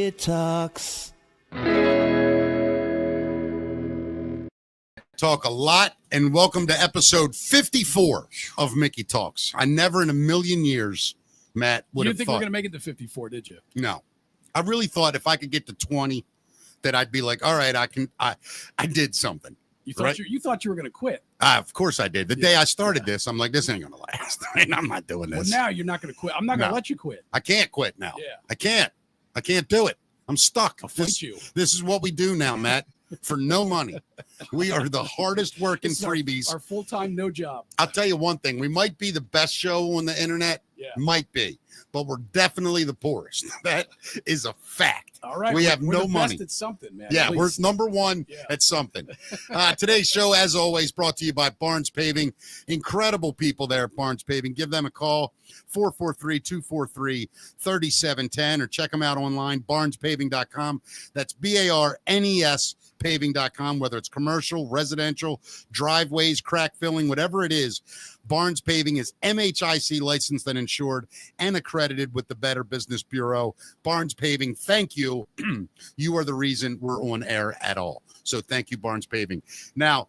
Mickey Talks. Talk a lot, and welcome to episode 54 of Mickey Talks. I never in a million years, Matt, would You have didn't think thought. we're going to make it to 54, did you? No. I really thought if I could get to 20, that I'd be like, all right, I did something. You thought Right? you thought you were going to quit. Of course I did. The day I started this, I'm like, this ain't going to last. I'm not doing this. Well, now you're not going to quit. I'm not going to let you quit. I can't quit now. Yeah. I can't do it. I'm stuck. I'll fight you. This is what we do now, Matt. For no money. We are the hardest working freebies. Our full-time, no job. I'll tell you one thing. We might be the best show on the internet. Yeah. Might be. But we're definitely the poorest. That is a fact. All right. We have we're no the money. Best at something, man. Yeah, we're number one Yeah. at something. Today's show, as always, brought to you by Barnes Paving. Incredible people there at Barnes Paving. Give them a call, 443-243-3710, or check them out online, barnespaving.com. That's BARNES paving.com, whether it's commercial, residential, driveways, crack filling, whatever it is. Barnes Paving is MHIC licensed and insured and accredited with the Better Business Bureau. Barnes Paving, thank you. You are the reason we're on air at all. So thank you, Barnes Paving. Now,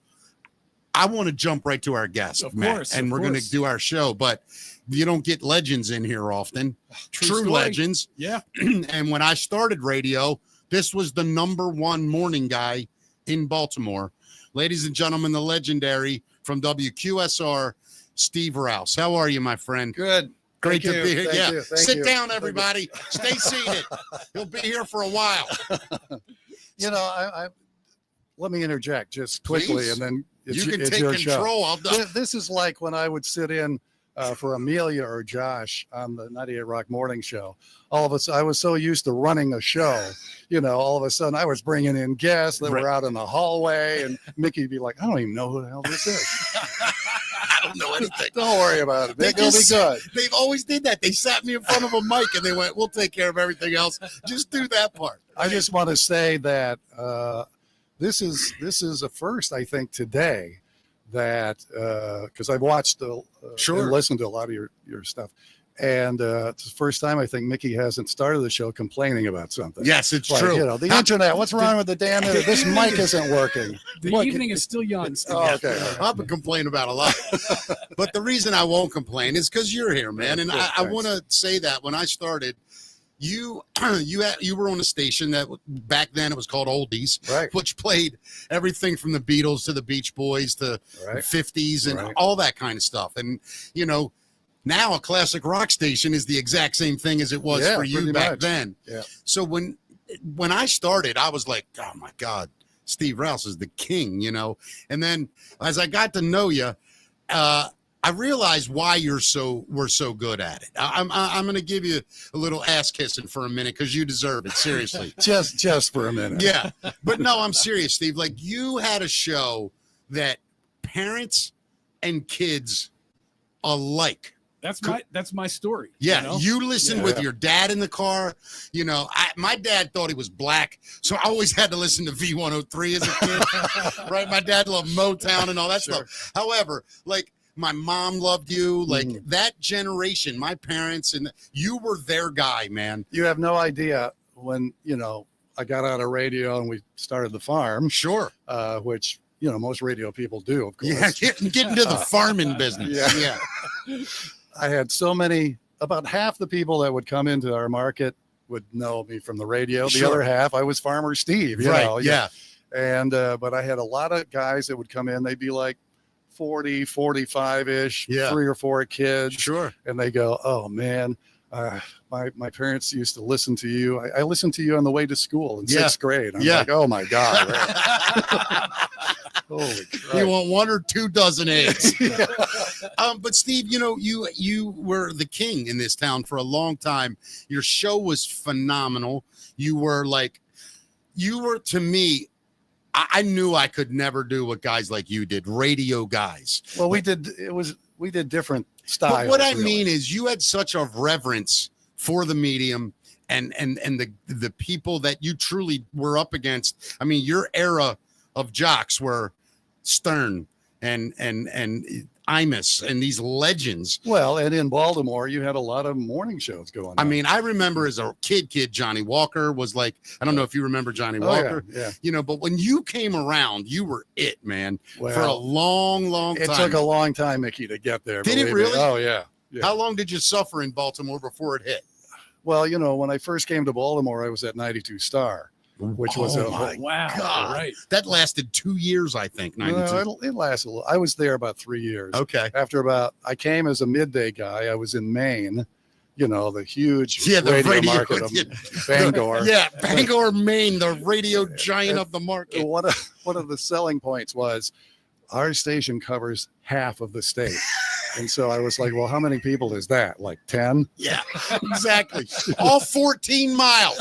I want to jump right to our guest, Of Matt, course, and of we're going course. to do our show, but you don't get legends in here often. True story. legends. Yeah. And when I started radio, this was the number one morning guy in Baltimore. Ladies and gentlemen, the legendary from WQSR, Steve Rouse. How are you, my friend? Good. Great Thank to you. be here. Thank Yeah. you. Thank Sit you. down, everybody. Stay seated. He'll be here for a while. You know, I let me interject just quickly, Please. and then it's, You can it's take your control. show. This is like when I would sit in for Amelia or Josh on the 98 Rock Morning Show. All of us, I was so used to running a show, you know, all of a sudden I was bringing in guests that were out in the hallway, and Mickey would be like, I don't even know who the hell this is. I don't know anything. Don't worry about it. They It'll be good. They've always did that. They sat me in front of a mic and they went, we'll take care of everything else. Just do that part. I just want to say that this is a first, I think, today that because I've watched and listened to a lot of your stuff, and it's the first time I think Mickey hasn't started the show complaining about something. Yes, it's Like, true. You know, the internet. What's wrong with the damn internet? This mic isn't working. The Look, evening is still young. Steve. Oh, okay. I've been complaining about a lot. But the reason I won't complain is because you're here, man. And I Thanks. want to say that when I started, you were on a station that back then it was called Oldies, Right. which played everything from the Beatles to the Beach Boys to Right. 50s and Right. all that kind of stuff. And, you know, now a classic rock station is the exact same thing as it was Yeah, for you pretty back much. then. Yeah. So when I started, I was like, oh my God, Steve Rouse is the king, you know? And then as I got to know you, I realized why we're so good at it. I'm going to give you a little ass kissing for a minute because you deserve it. Seriously. Just for a minute. Yeah. But no, I'm serious, Steve. Like you had a show that parents and kids alike. That's my story. Yeah, you know? you listened Yeah. with your dad in the car. You know, my dad thought he was black, so I always had to listen to V103 as a kid. Right? My dad loved Motown and all that stuff. However, like my mom loved you. Like that generation, my parents, and you were their guy, man. You have no idea when, you know, I got out of radio and we started the farm, Sure. which, you know, most radio people do, of course. Yeah, get into the farming business. Yeah. I had so many, about half the people that would come into our market would know me from the radio. The Sure. other half, I was Farmer Steve, you Right. know. Yeah. And, but I had a lot of guys that would come in. They'd be like 40, 45-ish, Yeah. 3 or 4 kids. Sure. And they go, oh, man, my parents used to listen to you. I listened to you on the way to school in 6th grade. I'm like, oh, my God. Holy crap. You want 1 or 2 dozen eggs. But Steve, you know, you were the king in this town for a long time. Your show was phenomenal. You were to me, I knew I could never do what guys like you did, radio guys. Well, we did different styles. But what I really. mean is you had such a reverence for the medium and the people that you truly were up against. I mean, your era of jocks were Stern and Imus and these legends. Well, and in Baltimore, you had a lot of morning shows going on. I mean, I remember as a kid, Johnny Walker was like, I don't know if you remember Johnny Walker, yeah. you know, but when you came around, you were it, man, Well, for a long, long time. It took a long time, Mickey, to get there. Did it believe me. really? Oh, yeah. How long did you suffer in Baltimore before it hit? Well, you know, when I first came to Baltimore, I was at 92 Star, which was my Wow. God. Right. That lasted 2 years, I think. 92. No, it lasted a little. I was there about 3 years. Okay. I came as a midday guy. I was in Maine, you know, the huge The radio market of Bangor. Yeah, Bangor, Maine, the radio giant of the market. One of the selling points was our station covers half of the state. And so I was like, well, how many people is that? Like 10? Yeah, exactly. All 14 miles.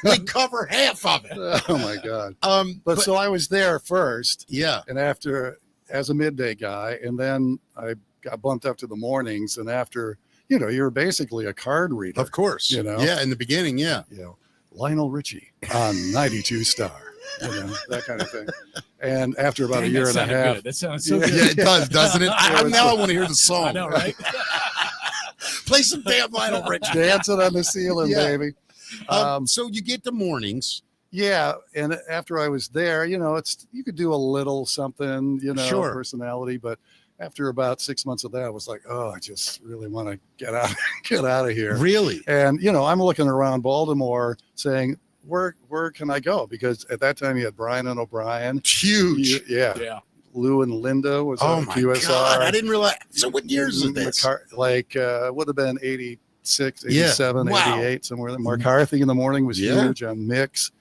We cover half of it. Oh my God. But So I was there first. yeah. And after, as a midday guy, and then I got bumped up to the mornings. And after, you know, you're basically a card reader. Of course. You know? Yeah, in the beginning, yeah. You know, Lionel Richie on 92 Star, you know, that kind of thing. And after about a year and a half, Good. That sounds so Yeah. good. Yeah, it does, doesn't it? Now I want to hear the song. I know, right? Play some damn Lionel Richie. dancing on the ceiling, Yeah. baby. So you get the mornings. Yeah, and after I was there, you know, you could do a little something, you know, Sure. personality, but after about 6 months of that, I was like, oh, I just really want to get out of here. Really? And you know, I'm looking around Baltimore, saying, where can I go? Because at that time, you had Brian and O'Brien, Huge. Yeah. Lou and Linda was Oh on my QSR. God. I didn't realize. So what years is this? Would have been 86, Yeah. 87, Wow. 88, somewhere there. McCarthy in the morning was Yeah. huge on Mix.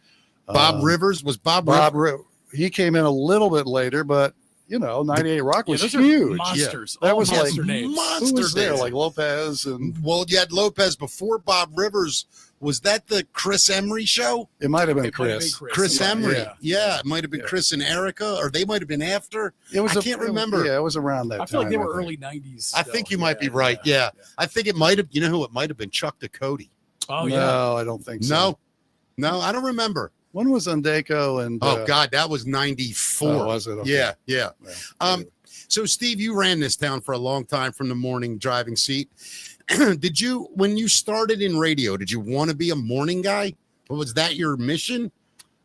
Bob Rivers was Bob Rivers. He came in a little bit later, but you know, 98 Rock was those are huge. monsters. That All was like monster names. monster Who was there? days. Like Lopez, and Well, you had Lopez before Bob Rivers. Was that the Chris Emery show? it might have been It might have been Chris. Chris Yeah. Emery. Yeah. Yeah, it might have been Yeah. Chris and Erica, or they might have been after. It was I can't remember. Yeah, it was around that I feel like time, they were think. early 90s. I think you might be right. Yeah. I think it might have, you know who it might have been? Chuck Ducote. Oh, yeah. No, I don't think so. No, I don't remember. When was Undeco and Oh God, that was 94. oh, was it? Okay. Yeah, yeah. Yeah. So Steve, you ran this town for a long time from the morning driving seat. Did you, when you started in radio, did you want to be a morning guy? Or was that your mission?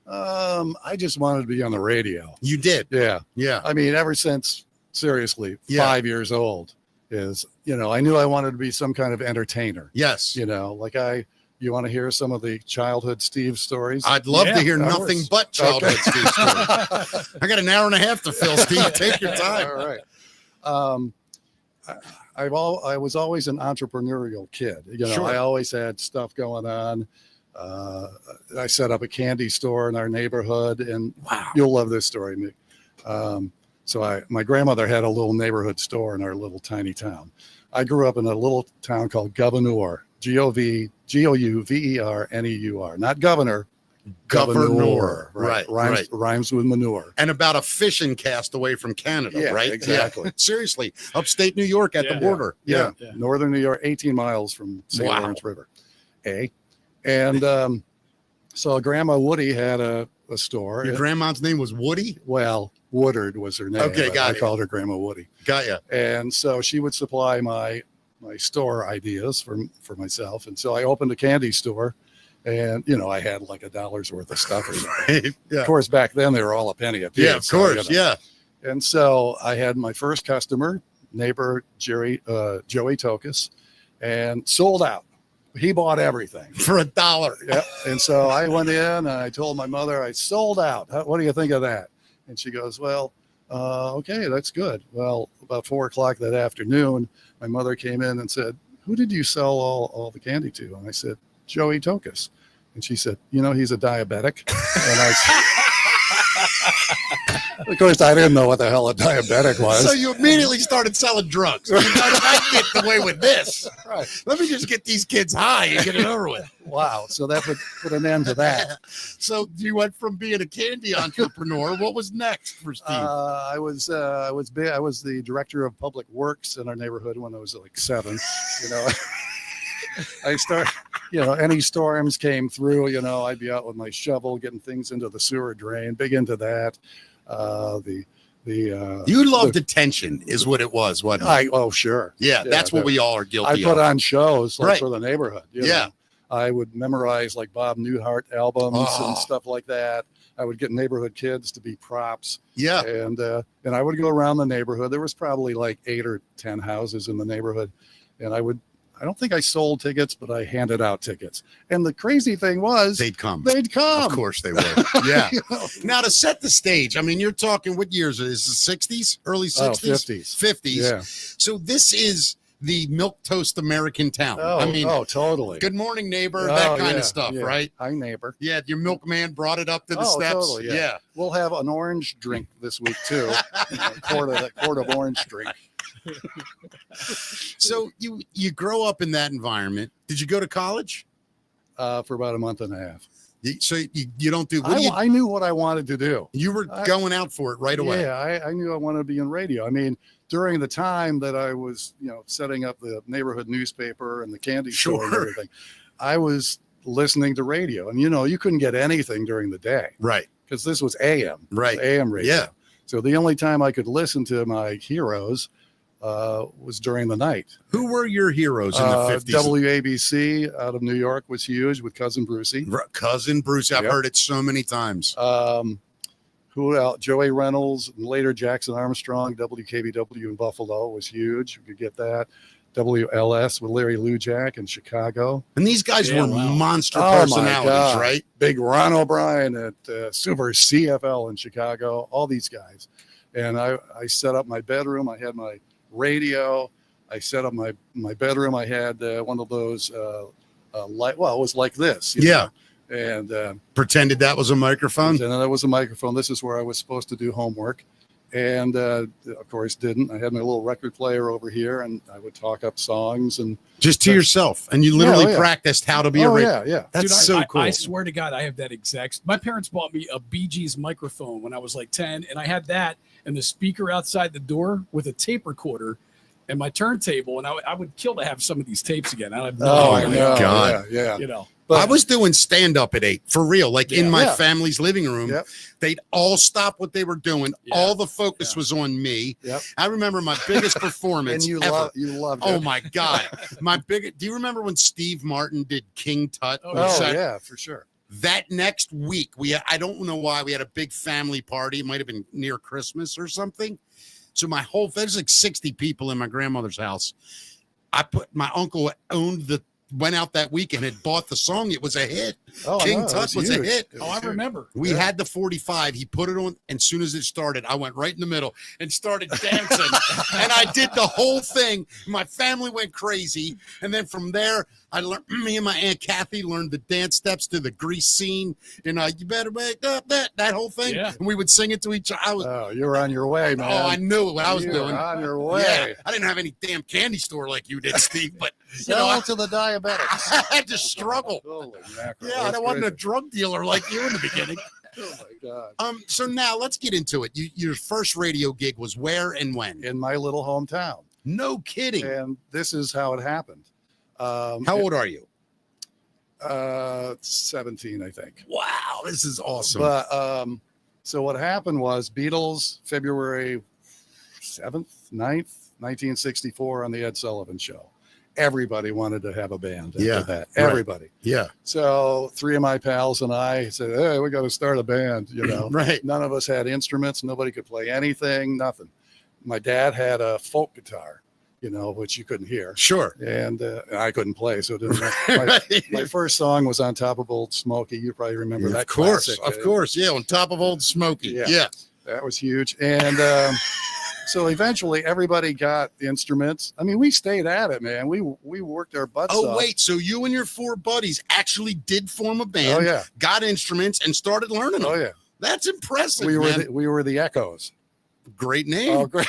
I just wanted to be on the radio. You did. Yeah. Yeah. I mean, ever since seriously Yeah. 5 years old is, you know, I knew I wanted to be some kind of entertainer. Yes. You know, like you want to hear some of the childhood Steve stories? I'd love to Yeah, hear of nothing course. but childhood Okay. Steve stories. I got an hour and a half to fill, Steve. Take your time. All right. I was always an entrepreneurial kid. You know, Sure. I always had stuff going on. I set up a candy store in our neighborhood, and Wow. you'll love this story, Nick. My grandmother had a little neighborhood store in our little tiny town. I grew up in a little town called Gouverneur, Gouverneur, not governor. Governor. Right. Rhymes with manure. And about a fishing cast away from Canada, Yeah, right? exactly. Yeah. Seriously. Upstate New York at the Yeah. border. Yeah. Yeah. Northern New York, 18 miles from St. Wow. Lawrence River. And so Grandma Woody had a store. Your grandma's name was Woody? Well, Woodard was her name. Okay, but got I it. called her Grandma Woody. Got ya. And so she would supply my store ideas for myself. And so I opened a candy store, and you know, I had like $1 worth of stuff. Or something. Yeah. Of course, back then they were all a penny a piece. Yeah, of so, course. you know. Yeah. And so I had my first customer, neighbor Joey Tokus, and sold out. He bought everything. For $1. Yep. And so I went in and I told my mother I sold out. What do you think of that? And she goes, well, okay, that's good. Well, about 4:00 that afternoon, my mother came in and said, who did you sell all the candy to? And I said, Joey Tokus. And she said, you know, he's a diabetic. And I said, of course, I didn't know what the hell a diabetic was. So you immediately started selling drugs. You know, I can get away with this. Right. Let me just get these kids high and get it over with. Wow. So that put an end to that. So you went from being a candy entrepreneur. What was next for Steve? I was the director of public works in our neighborhood when I was like 7. You know, any storms came through, you know, I'd be out with my shovel getting things into the sewer drain, big into that. You loved attention, is what it was, wasn't it? Oh, sure. Yeah, that's what we all are guilty I put of. on shows like Right. for the neighborhood. You Yeah. know. I would memorize like Bob Newhart albums Oh. and stuff like that. I would get neighborhood kids to be props. Yeah. And I would go around the neighborhood. There was probably like 8 or 10 houses in the neighborhood. And I don't think I sold tickets, but I handed out tickets. And the crazy thing was They'd come. they'd come. Of course they would. Yeah. You know? Now, to set the stage, I mean, you're talking, what years is this? 60s? Early 60s? 50s. 50s. Yeah. So this is the milquetoast American town. I mean, totally. good morning, neighbor, that kind of stuff, yeah. right? Hi, neighbor. Yeah, your milkman brought it up to the Oh, steps. totally, yeah. We'll have an orange drink this week too. A quart of orange drink. So you grow up in that environment. Did you go to college? For about a month and a half. So you don't do. What do you, I knew what I wanted to do. you were going out for it right away. Yeah, I knew I wanted to be in radio. I mean, during the time that I was, setting up the neighborhood newspaper and the candy store and Sure. everything, I was listening to radio. And, you couldn't get anything during the day Right. because this was AM. Right. AM radio. Yeah. So the only time I could listen to my heroes was during the night. Who were your heroes in the 50s? WABC out of New York was huge with Cousin Brucey. Cousin Bruce. I've Yep. heard it so many times. Who else? Joey Reynolds, and later Jackson Armstrong. WKBW in Buffalo was huge. You could get that. WLS with Larry Lujak in Chicago. And these guys were wow. monster Oh, my personalities, God. right? Big Ron O'Brien at Super CFL in Chicago. All these guys. And I set up my bedroom. I had my radio. I set up my bedroom. I had one of those it was like this. you Yeah. know. And Pretended that was a microphone. and then there was a microphone. This is where I was supposed to do homework. And of course didn't. I had my little record player over here and I would talk up songs and Just to yourself. And you literally Yeah. practiced how to be a radio. yeah. That's Dude, so cool. I swear to God, I have that exact. My parents bought me a Bee Gees microphone when I was like 10, and I had that and the speaker outside the door with a tape recorder and my turntable, and I would kill to have some of these tapes again. I have no Oh, idea, my know. God. Yeah. you know. I was doing stand up at 8 for real, like in Yeah. my Yeah. family's living room. Yep. They'd all stop what they were doing. Yeah. All the focus Yeah. was on me. Yep. I remember my biggest performance And you ever. loved Oh it. my God. Do you remember when Steve Martin did King Tut? Oh, on set? yeah, for sure. That next week, I don't know why, we had a big family party. It might have been near Christmas or something. So there's like 60 people in my grandmother's house. My uncle went out that weekend and bought the song. It was a hit. Oh, King no, it Tut was a huge. hit. It Oh, was I huge. remember. We Yeah. had the 45. He put it on, and as soon as it started, I went right in the middle and started dancing. And I did the whole thing. My family went crazy. And then from there, me and my Aunt Kathy learned the dance steps to the Grease scene. And you better make up that whole thing. Yeah. And we would sing it to each other. Oh, you're on your way, man. I knew what I was You're doing. on your way. Yeah, I didn't have any damn candy store like you did, Steve, but Sell to the diabetics. I had to struggle. Holy mackerel. Yeah, I That's wasn't a crazy. drug dealer like you in the beginning. Oh my God. So now let's get into it. Your first radio gig was where and when? In my little hometown. No kidding. And this is how it happened. How old are you? 17, I think. Wow, this is awesome. But so what happened was Beatles, February 7th, 9th, 1964 on the Ed Sullivan Show. Everybody wanted to have a band after Yeah, that. right. Everybody. Yeah, So 3 of my pals and I said, hey, we got to start a band, right. None of us had instruments. Nobody could play anything, nothing. My dad had a folk guitar, which you couldn't hear. Sure. And I couldn't play. So it didn't matter. My first song was On Top of Old Smoky. You probably remember that. Of course, classic. of course. Yeah, on top of Old Smoky. Yeah. Yeah. That was huge. And so eventually everybody got instruments. I mean, we stayed at it, man. We worked our butts off. Oh, wait. So you and your 4 buddies actually did form a band, Oh, yeah. got instruments, and started learning them. Oh, yeah. That's impressive, We man. were the Echoes. Great name. Oh, great.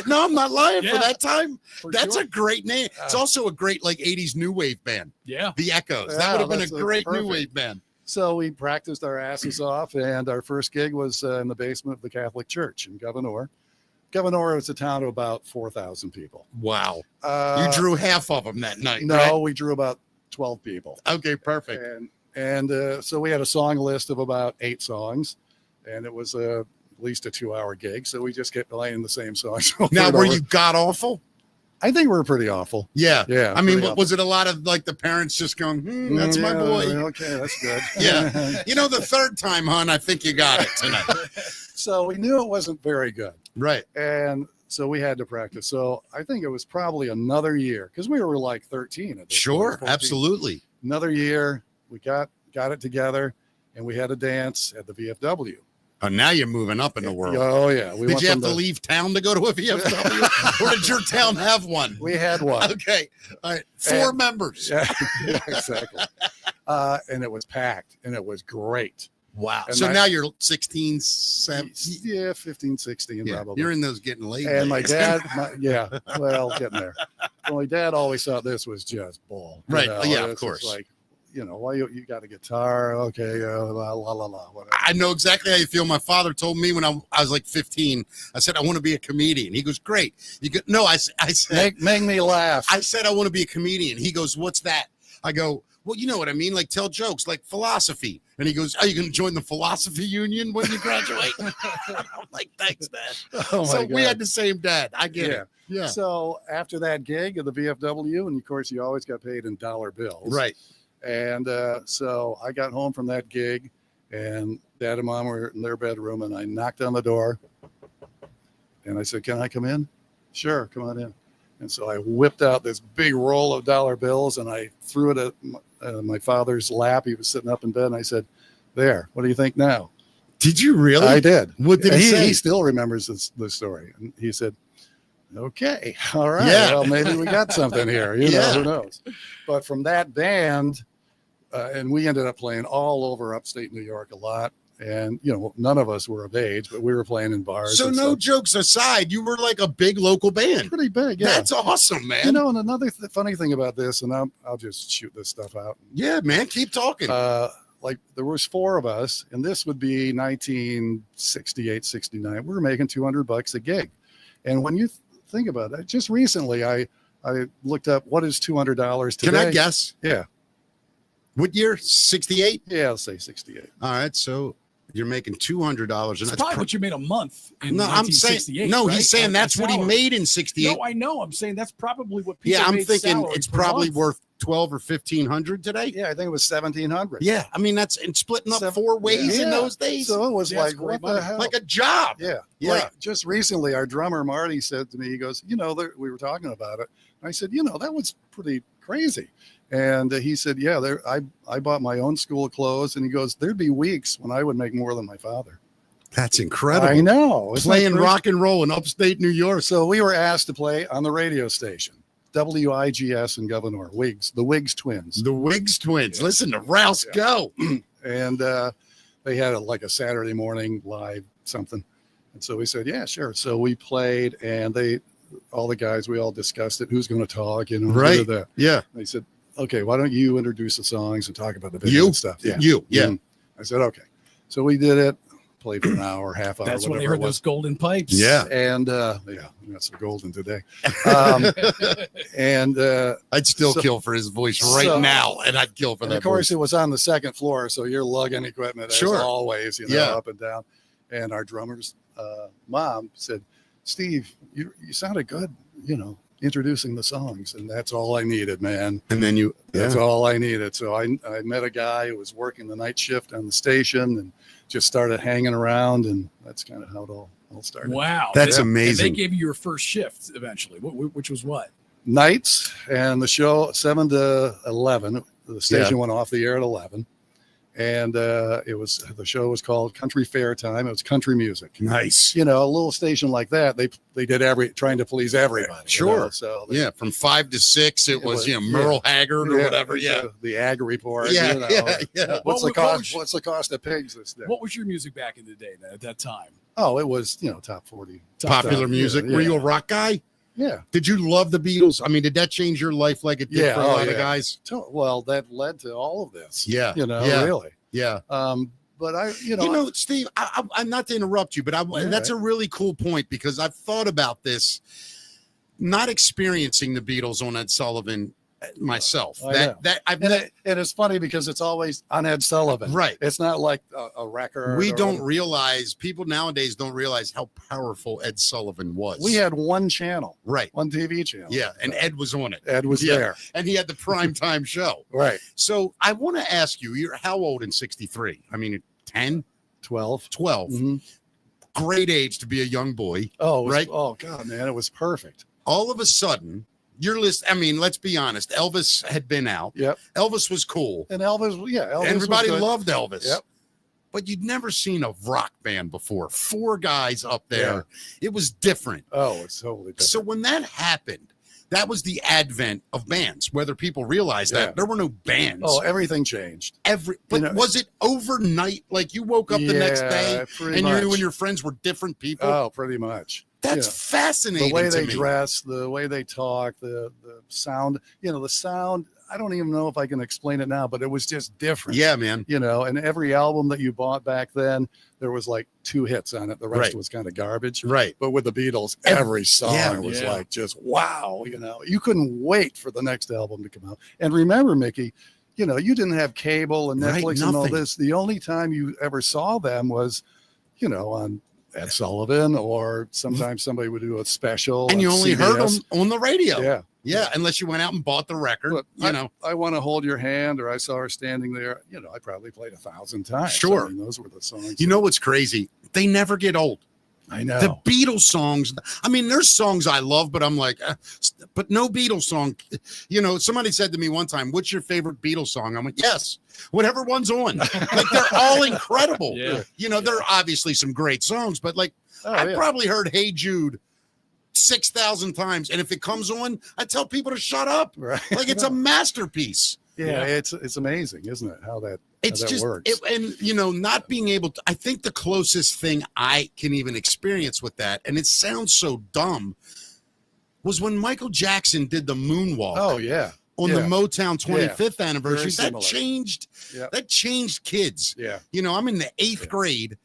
No, I'm not lying. Yeah. For that time, For that's sure. a great name. It's also a great 80s new wave band, Yeah. the Echoes. Yeah, That would have been a that's great perfect. new wave band. So we practiced our asses off, and our first gig was in the basement of the Catholic Church in Governor. Governor was a town of about 4,000 people. Wow. Uh, You drew half of them that night. No, right? we drew about 12 people. Okay, perfect. And so we had a song list of about 8 songs, and it was at least a 2-hour gig. So we just kept playing the same songs. over Now, and were over. you god awful? I think we were pretty awful. Yeah. Yeah. I mean, pretty awful. was it a lot of like the parents just going, that's my Yeah, boy? Okay, that's good. Yeah. You know, the third time, hon, I think you got it tonight. So we knew it wasn't very good. Right. And so we had to practice. So I think it was probably another year because we were like 13 at this Sure. point, 14. Absolutely. Another year, we got it together, and we had a dance at the VFW. Oh, now you're moving up in the world. Oh yeah, we Did went you have from to the- leave town to go to a VFW? Or did your town have one? We had one. Okay. All right. 4 members. Yeah, yeah, exactly. And it was packed, and it was great. Wow. And So now you're 16, 17. Yeah, 15, 16 Yeah, probably. you're in those getting late. And my days. dad, well, getting there. Well, my dad always thought this was just bull. you Right. know, Yeah, of it's just course. Like, why you got a guitar? Okay, la la la la. Whatever. I know exactly how you feel. My father told me when I was like 15, I said, I want to be a comedian. He goes, great. You go, no, I said, Make me laugh. I said, I want to be a comedian. He goes, what's that? I go, well, you know what I mean? Like tell jokes, like philosophy. And he goes, are you going to join the philosophy union when you graduate? I'm like, thanks, Dad. Oh my So we God. had the same dad. I get it. Yeah. So after that gig at the VFW, and of course you always got paid in dollar bills. Right. And so I got home from that gig, and Dad and Mom were in their bedroom, and I knocked on the door, and I said, "Can I come in?" "Sure, come on in." And so I whipped out this big roll of dollar bills, and I threw it at my father's lap. He was sitting up in bed, and I said, "There, what do you think now?" Did you really? I did. What did he say? He still remembers the story. And he said, "Okay, all right. Yeah. Well, maybe we got something here. Yeah. Who knows?" But from that band, and we ended up playing all over upstate New York a lot. And, none of us were of age, but we were playing in bars. So and no stuff. jokes aside, you were like a big local band. Pretty big. Yeah. That's awesome, man. And another funny thing about this, and I'll just shoot this stuff out. Yeah, man. Keep talking. Like there was 4 of us, and this would be 1968, 69. We were making $200 a gig. And when you think about it, just recently, I looked up what is $200 today. Can I guess? Yeah. What year? 68? Yeah, I'll say 68. All right. So you're making $200. And It's that's probably what you made a month in no, I'm saying 1968. no. right? He's saying that's what he salary. made in 68. No, I know. I'm saying that's probably what people Yeah, I'm made thinking salary it's per probably month. worth 12 or 1500 today. Yeah, I think it was 1700. Yeah, I mean that's and splitting up 4 ways in Yeah. those days, So it was Yeah, it's like, great what money. the hell? like a job. Yeah. Yeah. Like just recently, our drummer Marty said to me, he goes, we were talking about it. And I said, that was pretty crazy. And he said, yeah, I bought my own school clothes. And he goes, there'd be weeks when I would make more than my father. That's incredible. I know. Isn't that Playing crazy? rock and roll in upstate New York. So we were asked to play on the radio station, WIGS in Governor, the Wiggs twins. The Wiggs twins. Yeah. Listen to Rouse Yeah. go. And they had a Saturday morning live something. And so we said, yeah, sure. So we played, and all the guys, we all discussed it. Who's going to talk? Right. That. Yeah. They said, okay, why don't you introduce the songs and talk about the video You? and stuff? Yeah. You. Yeah. And I said, okay. So we did it, played for an hour, half hour. That's when they whatever heard it was. those golden pipes. Yeah. And we got some golden today. And I'd still So- kill for his voice right so- now, and I'd kill for and that of course, voice. it was on the second floor, so you're lugging equipment as Sure. always, Yeah. up and down. And our drummer's mom said, "Steve, you sounded good, introducing the songs," and that's all I needed, man. And then you, That's all I needed. So I met a guy who was working the night shift on the station, and just started hanging around, and that's kind of how it all started. Wow. That's And amazing. they gave you your first shift eventually, which was what? Nights, and the show 7 to 11. The station went off the air at 11. And the show was called Country Fair Time. It was country music. Nice. A little station like that, they did trying to please everybody. Sure. So Yeah, from 5 to 6, it was was- Merle Haggard or whatever. Yeah. the Ag Report. Yeah, yeah. What's What the was- cost? What's the cost of pigs this day? What was your music back in the day then, at that time? Oh, it was top 40. Popular top, music. yeah, Were you a yeah. rock guy? Yeah. Did you love the Beatles? I mean, did that change your life like it did Yeah, for a oh, lot of yeah. guys? Well, that led to all of this. Yeah. Yeah. Really. Yeah. But Steve, I'm not to interrupt you, but that's a really cool point because I've thought about this. Not experiencing the Beatles on Ed Sullivan myself. I know. And it's funny because it's always on Ed Sullivan. Right. It's not like a record. We don't realize, people nowadays don't realize how powerful Ed Sullivan was. We had one channel. Right. One TV channel. Yeah. And Ed was on it. Ed was there. And he had the prime time show. Right. So I want to ask you, you're how old in 63? I mean, 10? 12. 12. Mm-hmm. Great age to be a young boy. Oh, right. Oh, God, man. It was perfect. All of a sudden, your list. I mean, let's be honest. Elvis had been out. Yep. Elvis was cool. And Elvis everybody loved Elvis. Yep. But you'd never seen a rock band before. 4 guys up there. Yeah. It was different. Oh, it's totally different. So when that happened, that was the advent of bands. Whether people realize that there were no bands. Oh, everything changed. But was it overnight? Like you woke up the next day and you and your friends were different people? Oh, pretty much. That's fascinating. The way they dress, the way they talk, the sound, the sound. I don't even know if I can explain it now, but it was just different. Yeah, man. And every album that you bought back then, there was like 2 hits on it. The rest was kind of garbage. Right. But with the Beatles, every song was like just wow. You couldn't wait for the next album to come out. And remember, Mickey, you didn't have cable and Netflix and all this. The only time you ever saw them was, on Ed Sullivan, or sometimes somebody would do a special. And you only heard them on the radio. Yeah. Yeah, unless you went out and bought the record. Look, I Want to Hold Your Hand, or I Saw Her Standing There. I probably played 1,000 times. Sure. I mean, those were the songs. You know what's crazy? They never get old. I know. The Beatles songs. I mean, there's songs I love, but I'm like, but no Beatles song. Somebody said to me one time, "What's your favorite Beatles song?" I'm like, "Yes, whatever one's on." Like they're all incredible. Yeah. There are obviously some great songs, but like I probably heard "Hey Jude" 6,000 times, and if it comes on, I tell people to shut up. Right. Like it's a masterpiece. Yeah, it's amazing, isn't it? How that works. Not being able to. I think the closest thing I can even experience with that, and it sounds so dumb, was when Michael Jackson did the moonwalk. Oh yeah. On the Motown 25th anniversary. Very That similar. changed kids. Yeah. I'm in the 8th grade.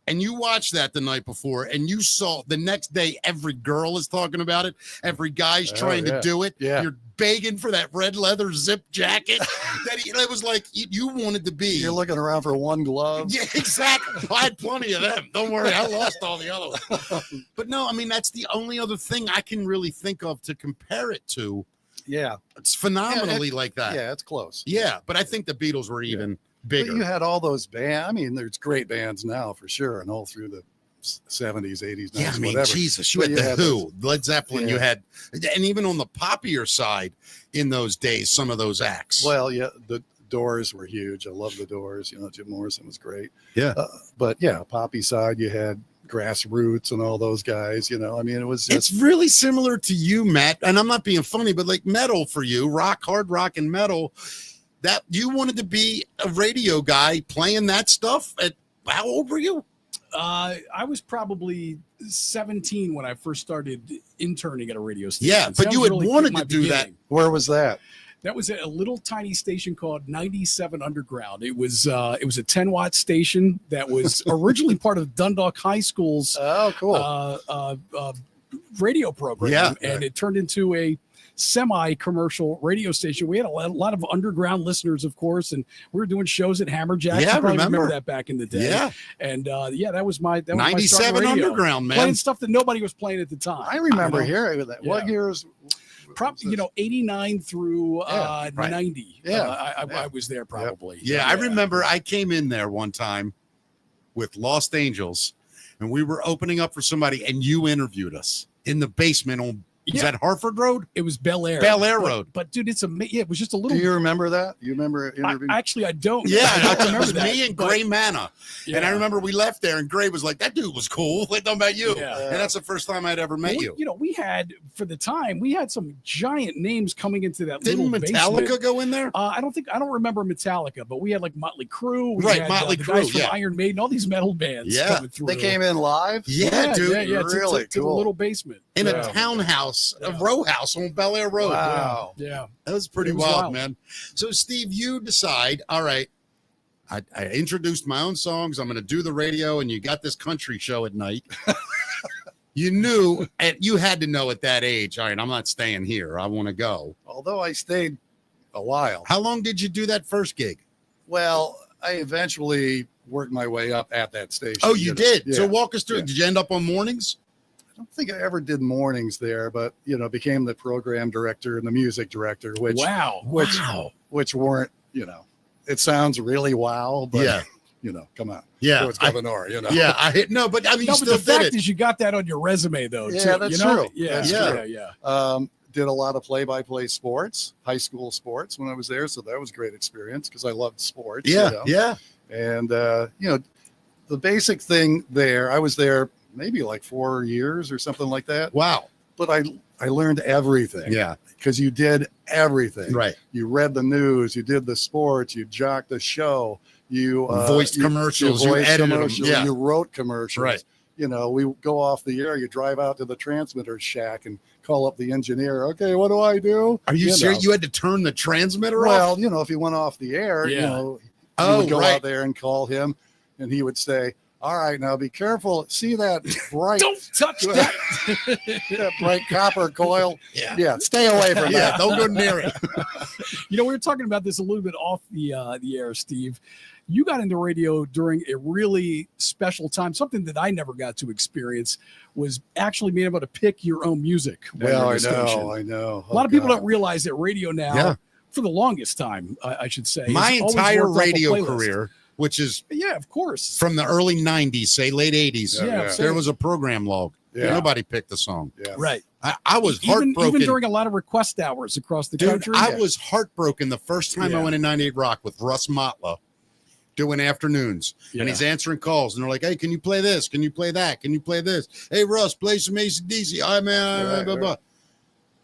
And you watched that the night before, and you saw the next day every girl is talking about it. Every guy's trying to do it. Yeah. You're begging for that red leather zip jacket. It was like you wanted to be. You're looking around for one glove. Yeah, exactly. I had plenty of them. Don't worry, I lost all the other ones. But no, I mean, that's the only other thing I can really think of to compare it to. Yeah. It's phenomenally like that. Yeah, it's close. Yeah, but I think the Beatles were even bigger. But you had all those bands. I mean, there's great bands now for sure, and all through the 70s, 80s, 90s, yeah, I mean, whatever. Jesus, you had the Who, Led Zeppelin, you had, and even on the poppier side in those days, some of those acts. Well, yeah, the Doors were huge. I love the Doors. Jim Morrison was great. Yeah. But yeah, poppy side, you had Grassroots and all those guys. I mean, it was it's really similar to you, Matt, and I'm not being funny, but like metal for you, rock, hard rock, and metal. That you wanted to be a radio guy playing that stuff at how old were you? I was probably 17 when I first started interning at a radio station. Yeah, but you had wanted to do that. Where was that? That was at a little tiny station called 97 Underground. It was a 10-watt station that was originally part of Dundalk High School's radio program. Yeah, and it turned into a semi-commercial radio station. We had a lot of underground listeners, of course, and we were doing shows at Hammerjack. Yeah, I remember that back in the day. Yeah, and that was my 97 Underground, man, playing stuff that nobody was playing at the time. I remember hearing that. What years? Probably 89 through 90. Yeah, I was there probably. Yeah, I remember I came in there one time with Lost Angels, and we were opening up for somebody, and you interviewed us in the basement on. Is that Hartford Road? It was Bel Air. Road. But dude, it was just a little. Do you remember that? You remember interviewing? Actually, I don't. Yeah, I don't remember that. Me and Gray Manna. Yeah. And I remember we left there, and Gray was like, "That dude was cool." Like, talking about you. Yeah. And that's the first time I'd ever met you. We had for the time we had some giant names coming into that. Didn't little Metallica basement. go in there? I don't remember Metallica, but we had like Motley Crue. We had, Motley the Crue. guys from Iron Maiden, all these metal bands. Coming through. They came in live. Yeah, dude. Yeah, really to the little basement in a townhouse, a row house on Bel Air Road. Wow. Yeah. That was pretty wild, man. So, Steve, you decide, all right, I introduced my own songs. I'm going to do the radio, and you got this country show at night. You knew, and you had to know at that age, all right, I'm not staying here. I want to go. Although I stayed a while. How long did you do that first gig? Well, I eventually worked my way up at that station. Oh, you did? Yeah. So walk us through Yeah. it. Did you end up on mornings? I don't think I ever did mornings there, but became the program director and the music director, which Wow. which weren't, it sounds really wow, but come on. Yeah. It's governor, Yeah, I hit no, but I mean, No, you but still the did fact it. is you got that on your resume, though. Yeah, too, that's you know? true. Yeah, That's yeah, true. yeah. Did a lot of play-by-play sports, high school sports when I was there. So that was a great experience because I loved sports. Yeah, yeah. And, the basic thing there, I was there maybe like 4 years or something like that. Wow. But I learned everything. Yeah. Because you did everything. Right. You read the news, you did the sports, you jocked the show, you Voiced commercials, you edited them. commercials, Yeah. you wrote commercials. Right. We go off the air, you drive out to the transmitter's shack and call up the engineer. Okay, what do I do? Are you serious? know. You had to turn the transmitter Well, off? if you went off the air, Yeah. you Oh, would go right. out there and call him, and he would say, "All right, now be careful. See that bright, Don't touch that. that bright copper coil? Yeah. Yeah, stay away from Yeah, that." don't go near it. We were talking about this a little bit off the air, Steve. You got into radio during a really special time. Something that I never got to experience was actually being able to pick your own music. when Well, you're I at the station. know. A lot of people don't realize that radio now, Yeah. for the longest time, I should say, My has always entire worked off a radio playlist. career, which is Yeah, of course. from the early 90s, say late 80s, Yeah, there was a program log. Yeah. Nobody picked the song. Yeah. Right. I was heartbroken. Even during a lot of request hours across the Dude, country. I was heartbroken the first time I Yeah. went in 98 Rock with Russ Motla doing afternoons. Yeah. And he's answering calls. And they're like, hey, can you play this? Can you play that? Can you play this? Hey, Russ, play some AC/DC. I mean, Right, blah, blah.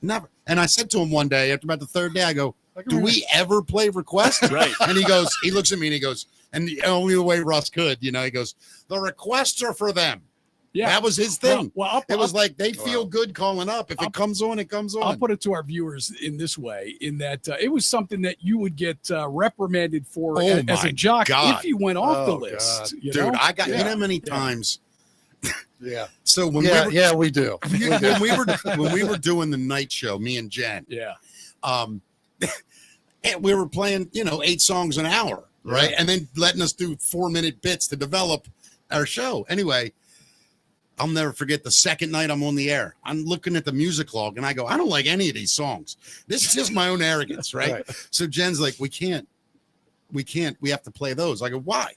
Never. And I said to him one day, after about the third day, I go, do we ever play requests? Right. And he looks at me and he goes, and the only way Russ could, he goes, the requests are for them. Yeah. That was his thing. Well, It was like they feel Wow. good calling up. If it comes on, it comes on. I'll put it to our viewers in this way: in that it was something that you would get reprimanded for Oh as my a jock God. if you went off the Oh, list. God. You Dude, know? I got you know how many Yeah. times. Yeah. So when We do. when we were doing the night show, me and Jen, Yeah. and we were playing 8 songs an hour, right? Yeah. And then letting us do 4-minute bits to develop our show. Anyway, I'll never forget the second night I'm on the air. I'm looking at the music log and I go, I don't like any of these songs. This is just my own arrogance, right? Right. So Jen's like, we can't. We have to play those. I go, why?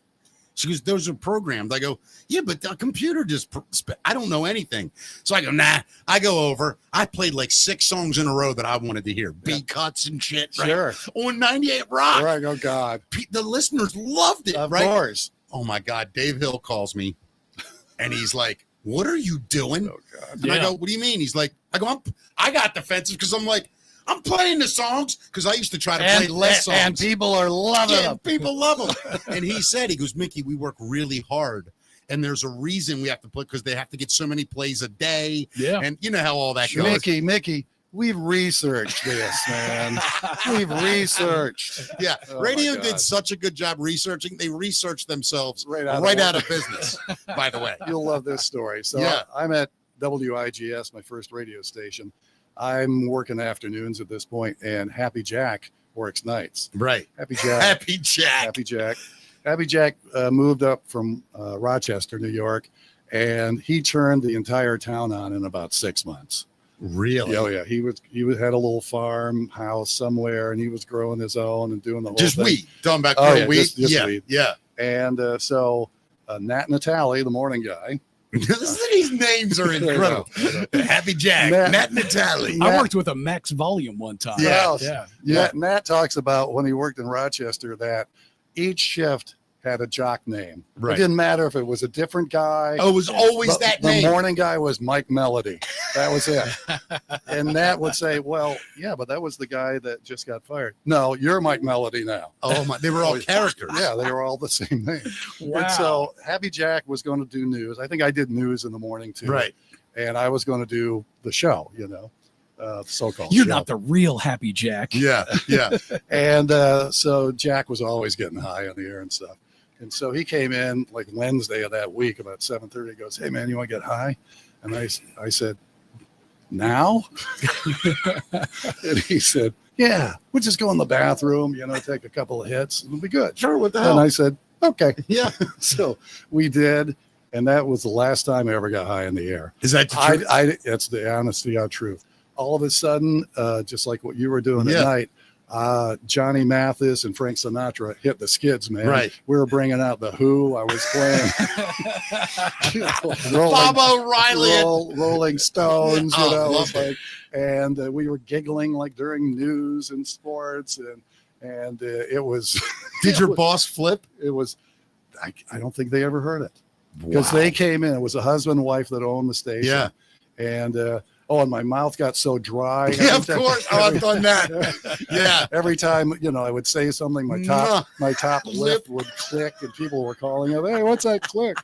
She goes, those are programmed. I go, yeah, but the computer just, I don't know anything. So I go, nah. I go over. I played like 6 songs in a row that I wanted to hear. B cuts and shit. Right? Sure. On 98 Rock. Right. Oh, God. The listeners loved it, Of right? course. Oh my God. Dave Hill calls me and he's like, what are you doing? Oh, God. And I go, what do you mean? He's like, I got defensive because I'm like, I'm playing the songs because I used to try to play less songs. And people are loving Yeah, them. people love them. And he goes, Mickey, we work really hard. And there's a reason we have to play because they have to get so many plays a day. Yeah. And you know how all that goes. Mickey, we've researched this, man. We've researched. Yeah. Oh, Radio my God. did such a good job researching. They researched themselves Right right out out of of business, by the way. You'll love this story. So Yeah. I'm at WIGS, my first radio station. I'm working afternoons at this point, and Happy Jack works nights. Right. Happy Jack. Happy Jack. Happy Jack moved up from Rochester, New York, and he turned the entire town on in about 6 months. Really? Oh yeah, he had a little farmhouse somewhere, and he was growing his own and doing the whole Just thing. weed. Talking about Oh, growing yeah, weed. just Yeah. weed. Yeah. And so Nat Natali, the morning guy. These names are incredible. Happy Jack, Nat Natali. I worked with a Max Volume one time. Yeah. Yeah. Nat talks about when he worked in Rochester that each shift had a jock name. Right. It didn't matter if it was a different guy. Oh, it was always that The name. morning guy was Mike Melody. That was it. And Nat would say, well, yeah, but that was the guy that just got fired. No, you're Mike Melody now. Oh my, they were all characters. Yeah, they were all the same name. Wow. And so Happy Jack was going to do news. I think I did news in the morning too. Right. And I was going to do the show, the so-called You're show. not the real Happy Jack. Yeah. Yeah. And so Jack was always getting high on the air and stuff. And so he came in like Wednesday of that week about 7:30. He goes, hey, man, you want to get high? And I said, now? And he said, yeah, we'll just go in the bathroom, take a couple of hits. It'll be good. Sure, what the hell? And I said, okay. Yeah. So we did. And that was the last time I ever got high in the air. Is that the truth? That's the honest truth. All of a sudden, just like what you were doing at night, Johnny Mathis and Frank Sinatra hit the skids, man. Right. We were bringing out the Who. I was playing Bob O'Reilly. Rolling Stones, love it. and we were giggling like during news and sports, and it was. Did your boss flip? It was. I don't think they ever heard it. Because they came in, it was a husband and wife that owned the station. Yeah. And and my mouth got so dry. Yeah, of course. I've done that. Yeah. Every time, I would say something, my top lip would click, and people were calling up, hey, what's that click?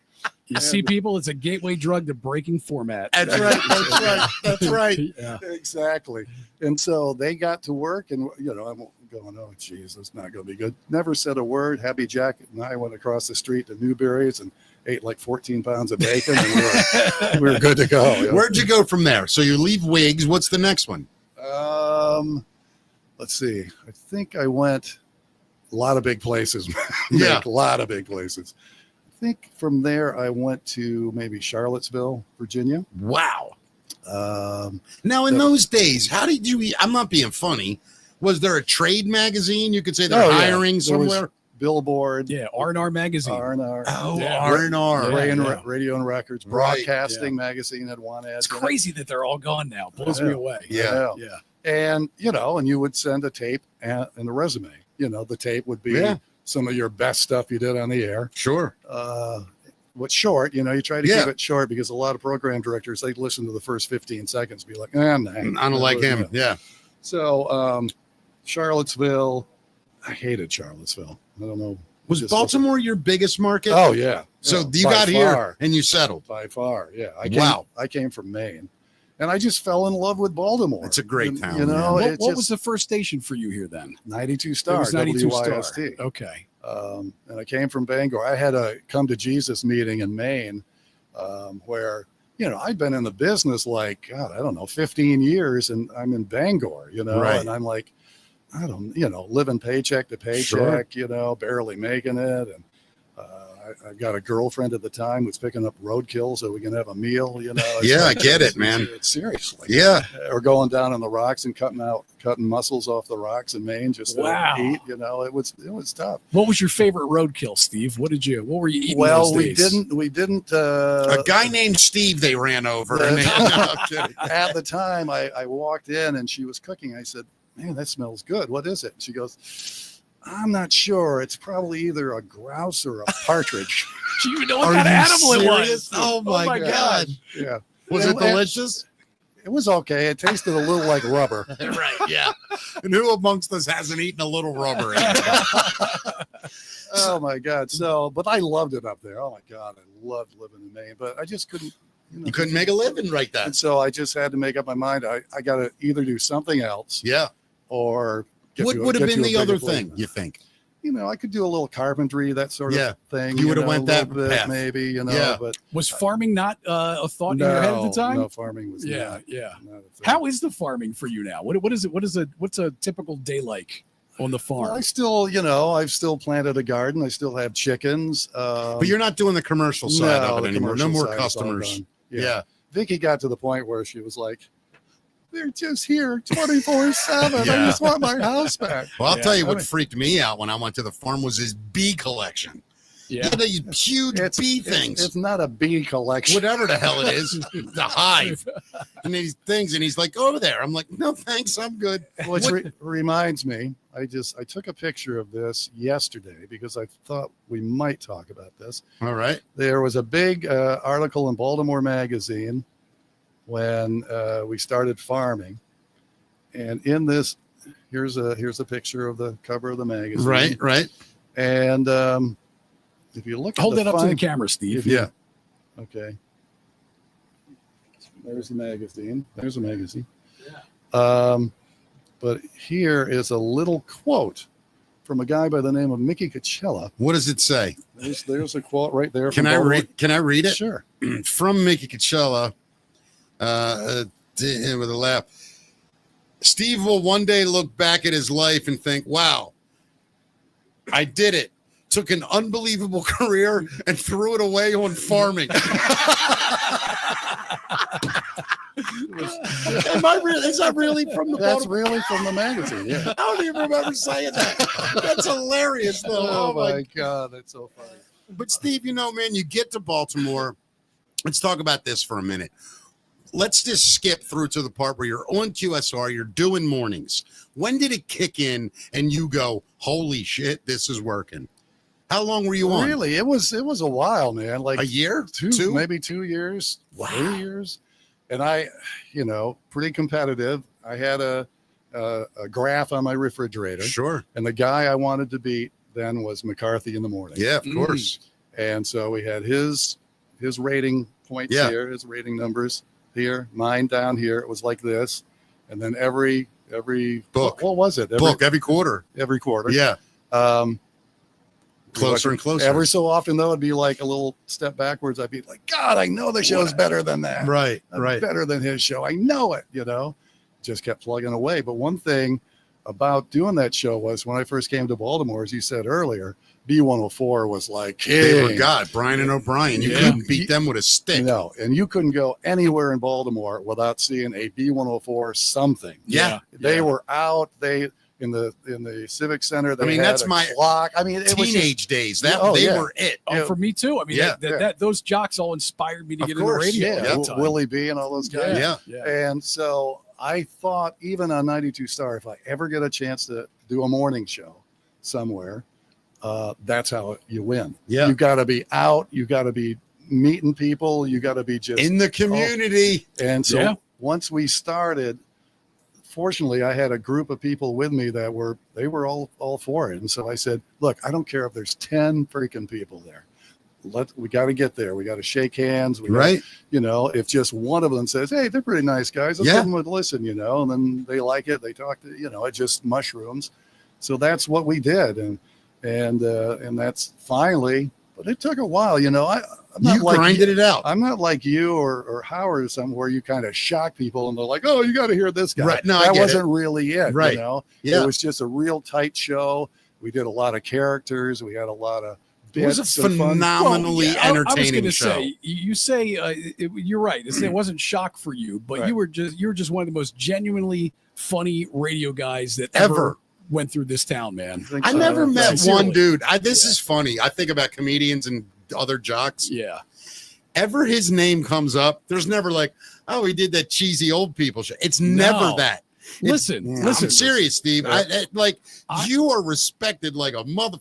You see, people, it's a gateway drug to breaking format. That's right. That's right. That's right. Yeah. Exactly. And so they got to work, and I'm going, oh, geez, that's not going to be good. Never said a word. Happy Jack and I went across the street to Newberry's and ate like 14 pounds of bacon, and we were good to go. Where'd you go from there? So you leave Wigs. What's the next one? Let's see. I think I went a lot of big places. Yeah. A lot of big places. I think from there I went to maybe Charlottesville, Virginia. Wow. Now in those days, how did you? I'm not being funny. Was there a trade magazine? You could say they're hiring somewhere. Billboard. Yeah, R&R magazine. R&R. Oh, Yeah. R&R. Radio and Records. Right. Broadcasting magazine had one ad. It's crazy that they're all gone now. Blows me away. Yeah. Yeah. And, and you would send a tape and a resume. The tape would be some of your best stuff you did on the air. Sure. What's short, you try to keep it short, because a lot of program directors, they listen to the first 15 seconds, be like, nah, I don't like him. Yeah. So Charlottesville, I hated Charlottesville. I don't know. Was Baltimore your biggest market? Oh, yeah. So Yeah, you by got here far. and you settled. By far, yeah. I came from Maine, and I just fell in love with Baltimore. It's a great town. What was the first station for you here then? 92 It Star, was 92 Star. WYST. Okay. And I came from Bangor. I had a come to Jesus meeting in Maine, where I'd been in the business like, God, I don't know, 15 years, and I'm in Bangor, Right. and I'm like, I don't, living paycheck to paycheck, barely making it. And I got a girlfriend at the time who was picking up roadkill so we can have a meal, Yeah, I get it, man. Seriously. Yeah. Or going down on the rocks and cutting mussels off the rocks in Maine just to eat, it was tough. What was your favorite roadkill, Steve? What were you eating? Well, those days? we didn't. A guy named Steve they ran over. And I'm kidding. At the time, I walked in and she was cooking. I said, man, that smells good. What is it? And she goes, I'm not sure. It's probably either a grouse or a partridge. Do you even know what kind of animal it was? Oh my God. Yeah. Was it delicious? It was okay. It tasted a little like rubber. Right. Yeah. And who amongst us hasn't eaten a little rubber? Oh my God. But I loved it up there. Oh my God. I loved living in Maine, but I just couldn't. You couldn't make a living right then. And so I just had to make up my mind. I got to either do something else. Yeah. Or what would have been the other thing, you think? I could do a little carpentry, that sort of thing. You would have went that path. Maybe, but was farming not a thought in your head at the time? No, farming was not. How is the farming for you now? What is it? What's a typical day like on the farm? Well, I still, I've still planted a garden. I still have chickens. But you're not doing the commercial side of it anymore. No more side is all customers. done. Yeah. Vicky got to the point where she was like, they're just here 24/7. I just want my house back. Well, I'll tell you what freaked me out when I went to the farm was his bee collection. Yeah. These huge bee things. It's not a bee collection. Whatever the hell it is. The hive. And these things. And he's like, over there. I'm like, no, thanks. I'm good. Which reminds me, I took a picture of this yesterday because I thought we might talk about this. All right. There was a big article in Baltimore Magazine when we started farming, and in this, here's a picture of the cover of the magazine. Right. And if you look, hold that up to the camera, Steve. Yeah. Okay. There's the magazine. There's a magazine. Yeah. But here is a little quote from a guy by the name of Mickey Coachella. What does it say? There's a quote right there. Can I read it? Sure. From Mickey Coachella. With a laugh. Steve will one day look back at his life and think, wow, I did it. Took an unbelievable career and threw it away on farming. Is that really from the That's really from the magazine. Yeah. I don't even remember saying that. That's hilarious, though. Oh my God, that's so funny. But Steve, you know, man, you get to Baltimore. Let's talk about this for a minute. Let's just skip through to the part where you're on QSR, you're doing mornings. When did it kick in and you go, holy shit, this is working? How long were you on? Really, it was a while, man. Like a year, two, maybe 2 years, wow. 3 years. And I, pretty competitive. I had a graph on my refrigerator. Sure. And the guy I wanted to beat then was McCarthy in the morning. Yeah, of course. And so we had his rating points here, his rating numbers here, mine down here. It was like this. And then every book. What was it? Every quarter. Every quarter. Yeah. Closer and closer. Every so often, though, it'd be like a little step backwards. I'd be like, God, I know the show's better than that. Right. Better than his show. I know it, Just kept plugging away. But one thing about doing that show was when I first came to Baltimore, as you said earlier, B104 was like, they were God. Brian and O'Brien. You couldn't beat them with a stick. No, and you couldn't go anywhere in Baltimore without seeing a B104 something. Yeah. They were out. In the Civic Center. That's my clock. I mean, it teenage days. They were it. For me too. I mean, those jocks all inspired me to get into radio. Yeah, Willie B and all those guys. Yeah. And so I thought, even on 92 Star, if I ever get a chance to do a morning show somewhere, that's how you win. Yeah, you got to be out. You got to be meeting people. You got to be just in the community. And so once we started. Fortunately, I had a group of people with me that were all for it. And so I said, look, I don't care if there's 10 freaking people there. We got to get there. We got to shake hands. If just one of them says, hey, they're pretty nice guys. Let's give them a listen, and then they like it. They talk to, it just mushrooms. So that's what we did. And that's finally, but it took a while, I'm not grinded it out. I'm not like you or Howard or something where you kind of shock people and they're like, oh, you got to hear this guy. Right. No, that wasn't really it. Right. Yeah. It was just a real tight show. We did a lot of characters. We had a lot of bits. It was a phenomenally entertaining show. Say, you say you're right. It wasn't shock for you, but you were just one of the most genuinely funny radio guys that ever went through this town, man. I never met one dude. This is funny. I think about comedians and other jocks. Yeah. Ever his name comes up, there's never like, oh, he did that cheesy old people show. It's never that. Listen. I'm serious, Steve. You are respected like a mother.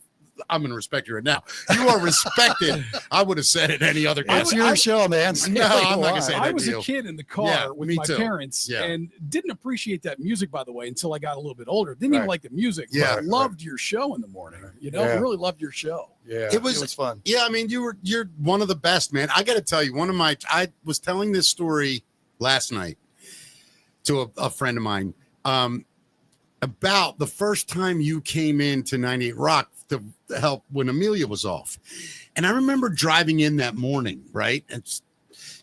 I'm going to respect you right now. You are respected. I would have said it any other guy. It's your show, man. No, I'm not going to say that. I was a kid in the car with my parents Yeah. and didn't appreciate that music, by the way, until I got a little bit older. Didn't even like the music. Yeah. But loved your show in the morning. I really loved your show. Yeah. It was fun. Yeah. I mean, you're one of the best, man. I got to tell you, I was telling this story last night to a friend of mine about the first time you came into 98 Rock to help when Amelia was off. And I remember driving in that morning, right? And,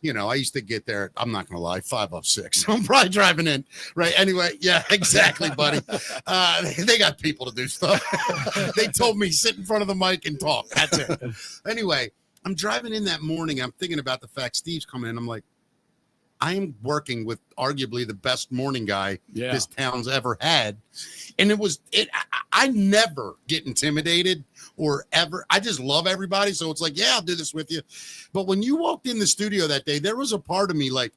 I used to get there, I'm not going to lie, 5:06. So I'm probably driving in, right? Anyway, yeah, exactly, buddy. They got people to do stuff. They told me sit in front of the mic and talk. That's it. Anyway, I'm driving in that morning. I'm thinking about the fact Steve's coming in. I'm like, I am working with arguably the best morning guy this town's ever had. And I never get intimidated or ever. I just love everybody. So it's like, yeah, I'll do this with you. But when you walked in the studio that day, there was a part of me like,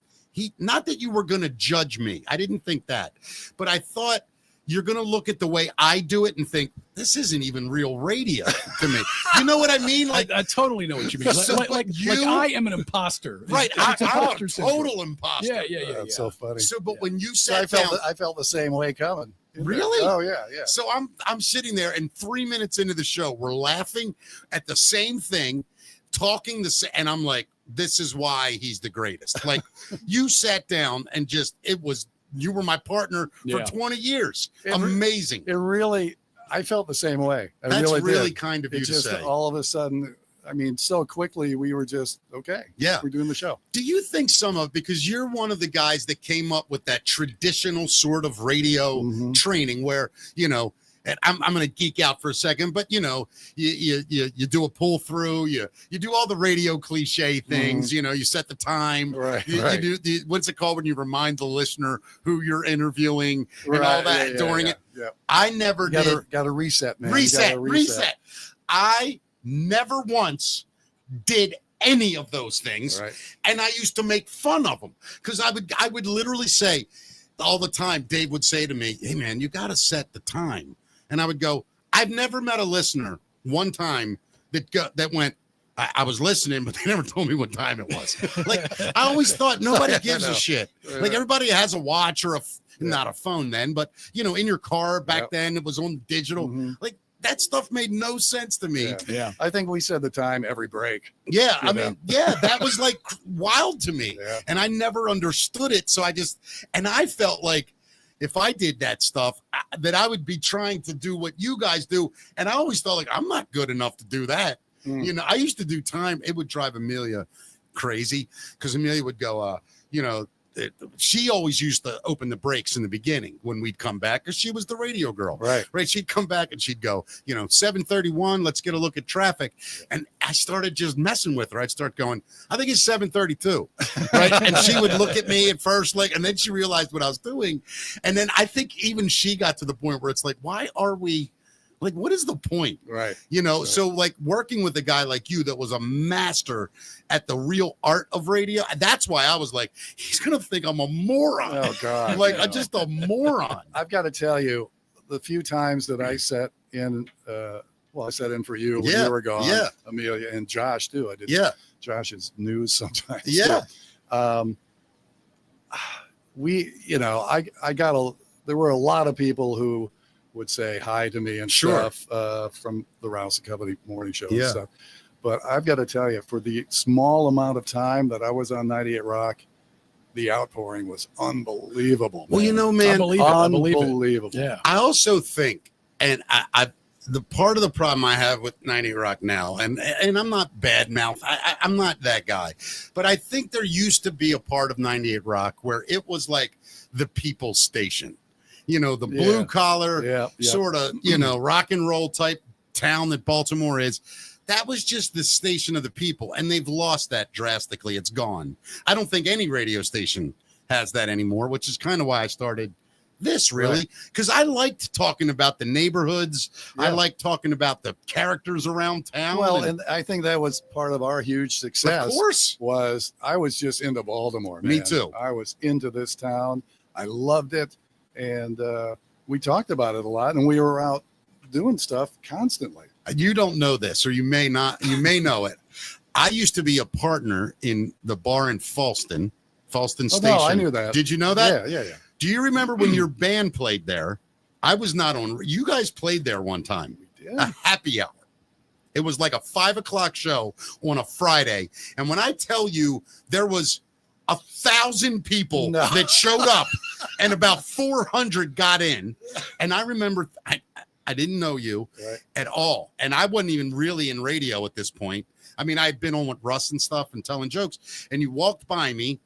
not that you were going to judge me. I didn't think that. But I thought you're going to look at the way I do it and think, this isn't even real radio to me. You know what I mean? Like I totally know what you mean. Like I am an imposter. Right. I'm a total imposter. Yeah. That's so funny. So, but when you sat down, I felt the same way coming. Really? Oh yeah. So I'm sitting there, and 3 minutes into the show, we're laughing at the same thing, talking and I'm like, this is why he's the greatest. Like you sat down and you were my partner for 20 years. Amazing. It really, I felt the same way. That's really kind of you to just say. All of a sudden, I mean, so quickly we were just, okay, Yeah. we're doing the show. Do you think because you're one of the guys that came up with that traditional sort of radio training where, and I'm going to geek out for a second, but you do a pull through, you do all the radio cliche things, you set the time, Right. You do what's it called when you remind the listener who you're interviewing and all that during it. Yeah. I never did. Got to reset, man. Reset. I never once did any of those things. Right. And I used to make fun of them because I would literally say all the time, Dave would say to me, hey man, you got to set the time. And I would go, I've never met a listener one time that went, I was listening, but they never told me what time it was. Like, I always thought nobody gives a shit. Like, everybody has a watch or not a phone then, but, in your car back then, it was on digital. Like, that stuff made no sense to me. Yeah. I think we said the time every break. Yeah. That was like wild to me. Yeah. And I never understood it. So I felt like, if I did that stuff, that I would be trying to do what you guys do. And I always felt like I'm not good enough to do that. I used to do time. It would drive Amelia crazy because Amelia would go, she always used to open the brakes in the beginning when we'd come back because she was the radio girl. Right. She'd come back and she'd go, 7:31, let's get a look at traffic. And I started just messing with her. I'd start going, I think it's 7:32. Right. And she would look at me at first, and then she realized what I was doing. And then I think even she got to the point where it's like, why are we what is the point? Right. So working with a guy like you that was a master at the real art of radio. That's why I was like, he's going to think I'm a moron. Oh God. I'm just a moron. I've got to tell you, the few times that I sat in, I sat in for you when you were gone, Amelia, and Josh too. I did Josh's news sometimes. Yeah. So, there were a lot of people who would say hi to me and stuff from the Rouse and Company morning show and stuff. But I've got to tell you, for the small amount of time that I was on 98 Rock, the outpouring was unbelievable. Well, man, unbelievable. Yeah. I also think, and I the part of the problem I have with 98 Rock now, and I'm not bad mouth, I'm not that guy, but I think there used to be a part of 98 Rock where it was like the people's station. The blue collar sort of, rock and roll type town that Baltimore is. That was just the station of the people. And they've lost that drastically. It's gone. I don't think any radio station has that anymore, which is kind of why I started this really. Because I liked talking about the neighborhoods. I liked talking about the characters around town. Well, and I think that was part of our huge success. Of course. Was I was just into Baltimore, man. Me too. I was into this town. I loved it. And we talked about it a lot, and we were out doing stuff constantly. You don't know this, or you may not. You may know it. I used to be a partner in the bar in Falston Station. No, I knew that. Did you know that? Yeah. Do you remember when your band played there? I was not on. You guys played there one time. We did. A happy hour. It was like a 5:00 show on a Friday, and when I tell you there was 1,000 people that showed up and about 400 got in. And I remember I didn't know you at all. And I wasn't even really in radio at this point. I mean, I'd been on with Russ and stuff and telling jokes, and you walked by me.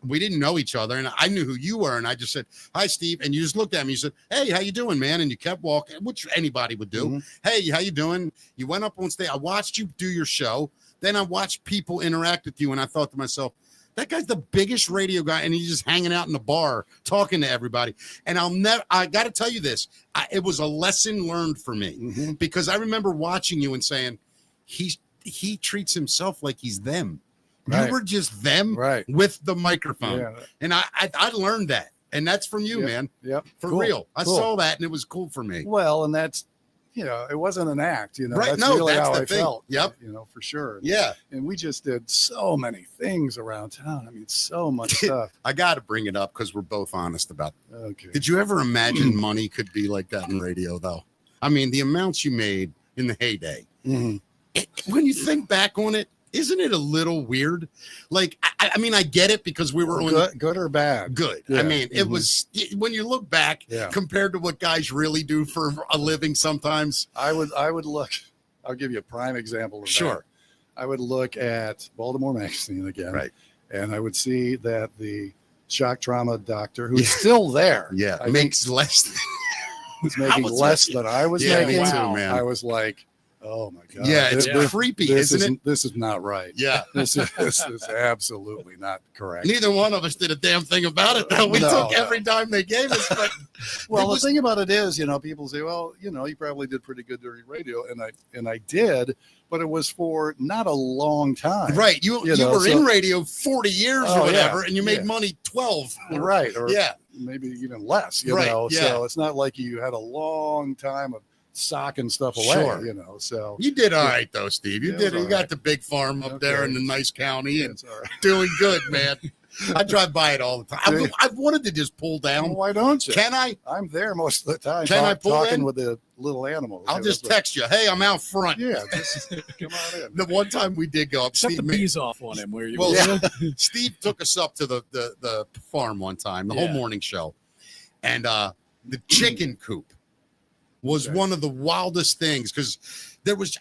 We didn't know each other, and I knew who you were. And I just said, hi, Steve. And you just looked at me. You said, hey, how you doing, man? And you kept walking, which anybody would do. Hey, how you doing? You went up on stage. I watched you do your show. Then I watched people interact with you, and I thought to myself, that guy's the biggest radio guy, and he's just hanging out in the bar talking to everybody. And I got to tell you this. It was a lesson learned for me because I remember watching you and saying, he treats himself like he's them. Right. You were just them with the microphone. Yeah. And I learned that. And that's from you, man. Yep. For real. I saw that, and it was cool for me. Well, and that's, it wasn't an act, Right. That's no, really that's how the I thing. felt. Yep. For sure. Yeah. And we just did so many things around town. I mean, so much stuff. I got to bring it up because we're both honest about it. Okay. Did you ever imagine money could be like that in radio, though? I mean, the amounts you made in the heyday. When you think back on it, isn't it a little weird? Like, I mean, I get it because we were on good or bad. Good. Yeah. I mean, it was when you look back compared to what guys really do for a living. Sometimes I would look. I'll give you a prime example of that. I would look at Baltimore Magazine again, Right. and I would see that the shock trauma doctor, who's still there, Yeah, I makes less. was making was less that? than I was Yeah, making. me too, Wow. man. I was like, oh my god, Yeah, it's Yeah. creepy, this isn't it? This is not right. Yeah. This is absolutely not correct. Neither one of us did a damn thing about it, though. We No, took every dime they gave us. But Well, it was- the thing about it is, people say, well, you probably did pretty good during radio, and I did, but it was for not a long time. right, you know, were so- in radio 40 years Oh, or whatever, yeah, and you made yeah. money 12. Right. Or Yeah. maybe even less, you Right, know. yeah. So it's not like you had a long time of socking stuff away, Sure. So You did all right, though, Steve. You Yeah, it did. was You all got right. the big farm up there in the nice county and it's all right. doing good, man. I drive by it all the time. See? I wanted to just pull Well, down. why don't you? Can I? I'm there most of the time. Can I pull talking in? with the little animals? I'll Yeah, just that's text you. Hey, I'm out front. what- Yeah, just come on in. The one time we did go up, Set the Steve, bees off on him. Where you? Well, yeah. Steve took us up to the farm one time, the whole Yeah. morning show, and the chicken coop was Okay. one of the wildest things because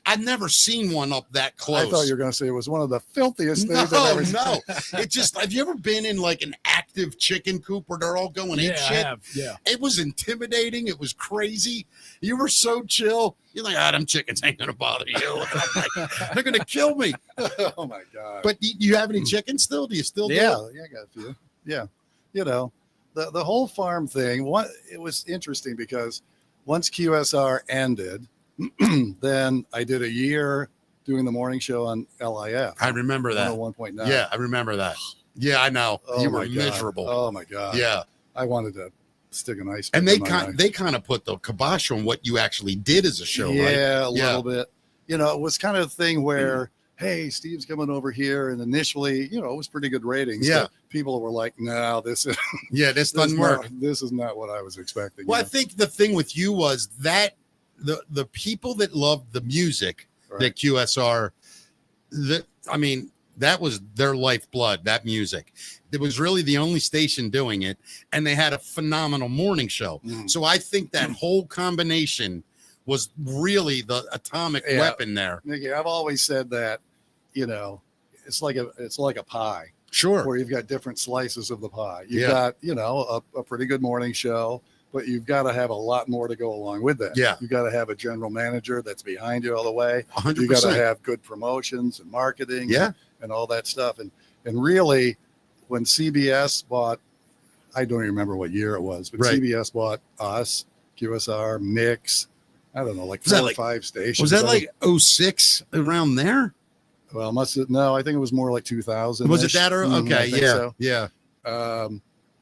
I'd never seen one up that close. I thought you were going to say it was one of the filthiest No, things I've ever seen. no. It just, have you ever been in like an active chicken coop where they're all going Yeah, ape I shit? have. Yeah. It was intimidating. It was crazy. You were so chill. You're like, them chickens ain't going to bother you. I'm like, they're going to kill me. Oh my god! But do you have any chickens still? Do you still do yeah, it? I got a few. Yeah, the whole farm thing. It was interesting because once QSR ended, then I did a year doing the morning show on LIF. I remember that. 101.9. Yeah, I remember that. Yeah, I know. Oh You my were God. miserable. Oh my god. Yeah. I wanted to stick an ice. And pick they in my kind of put the kibosh on what you actually did as a show, right? yeah, a Yeah. little bit. It was kind of a thing where, hey, Steve's coming over here, and initially, it was pretty good ratings. Yeah. but people were like, no, this is Yeah, this doesn't work. This is not what I was expecting. Well, I think the thing with you was that the people that loved the music that QSR, that was their lifeblood, that music. It was really the only station doing it, and they had a phenomenal morning show. Mhm. So I think that whole combination was really the atomic Yeah. weapon there. Nikki, I've always said that, it's like a pie Sure. where you've got different slices of the pie. You've Yeah. got, a pretty good morning show, but you've got to have a lot more to go along with that. Yeah. You've got to have a general manager that's behind you all the way. 100%. You got to have good promotions and marketing Yeah. and all that stuff. And really, when CBS bought, I don't even remember what year it was, but Right. CBS bought us, QSR, Mix, I don't know, like Was that 4 or like- 5 stations. Was that like 06 around there? Well, no, I think it was more like 2000. Was it that early? Okay. Yeah.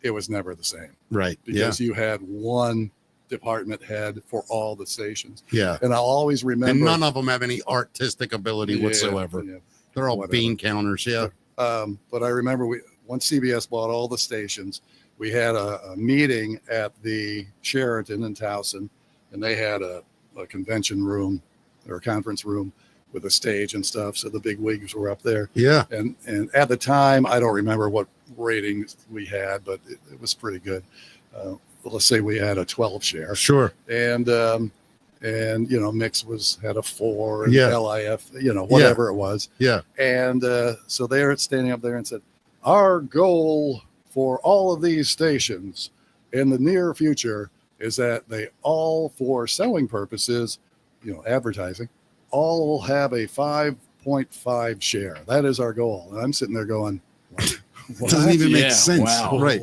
It was never the same Right. because you had one department head for all the stations. Yeah. And I'll always remember. And none of them have any artistic ability Yeah, whatsoever. yeah. They're all Whatever. bean counters. Yeah. But I remember once CBS bought all the stations, we had a meeting at the Sheraton in Towson, and they had a convention room or a conference room with a stage and stuff. So the big wigs were up there. Yeah. And at the time, I don't remember what ratings we had, but it was pretty good. Let's say we had a 12 share, Sure. and Mix had a 4, and Yeah. LIF, whatever it was. Yeah. And so they're standing up there and said, our goal for all of these stations in the near future is that they all, for selling purposes, advertising, all will have a 5.5 share. That is our goal. And I'm sitting there going, It doesn't even make Yeah, sense. wow. Right.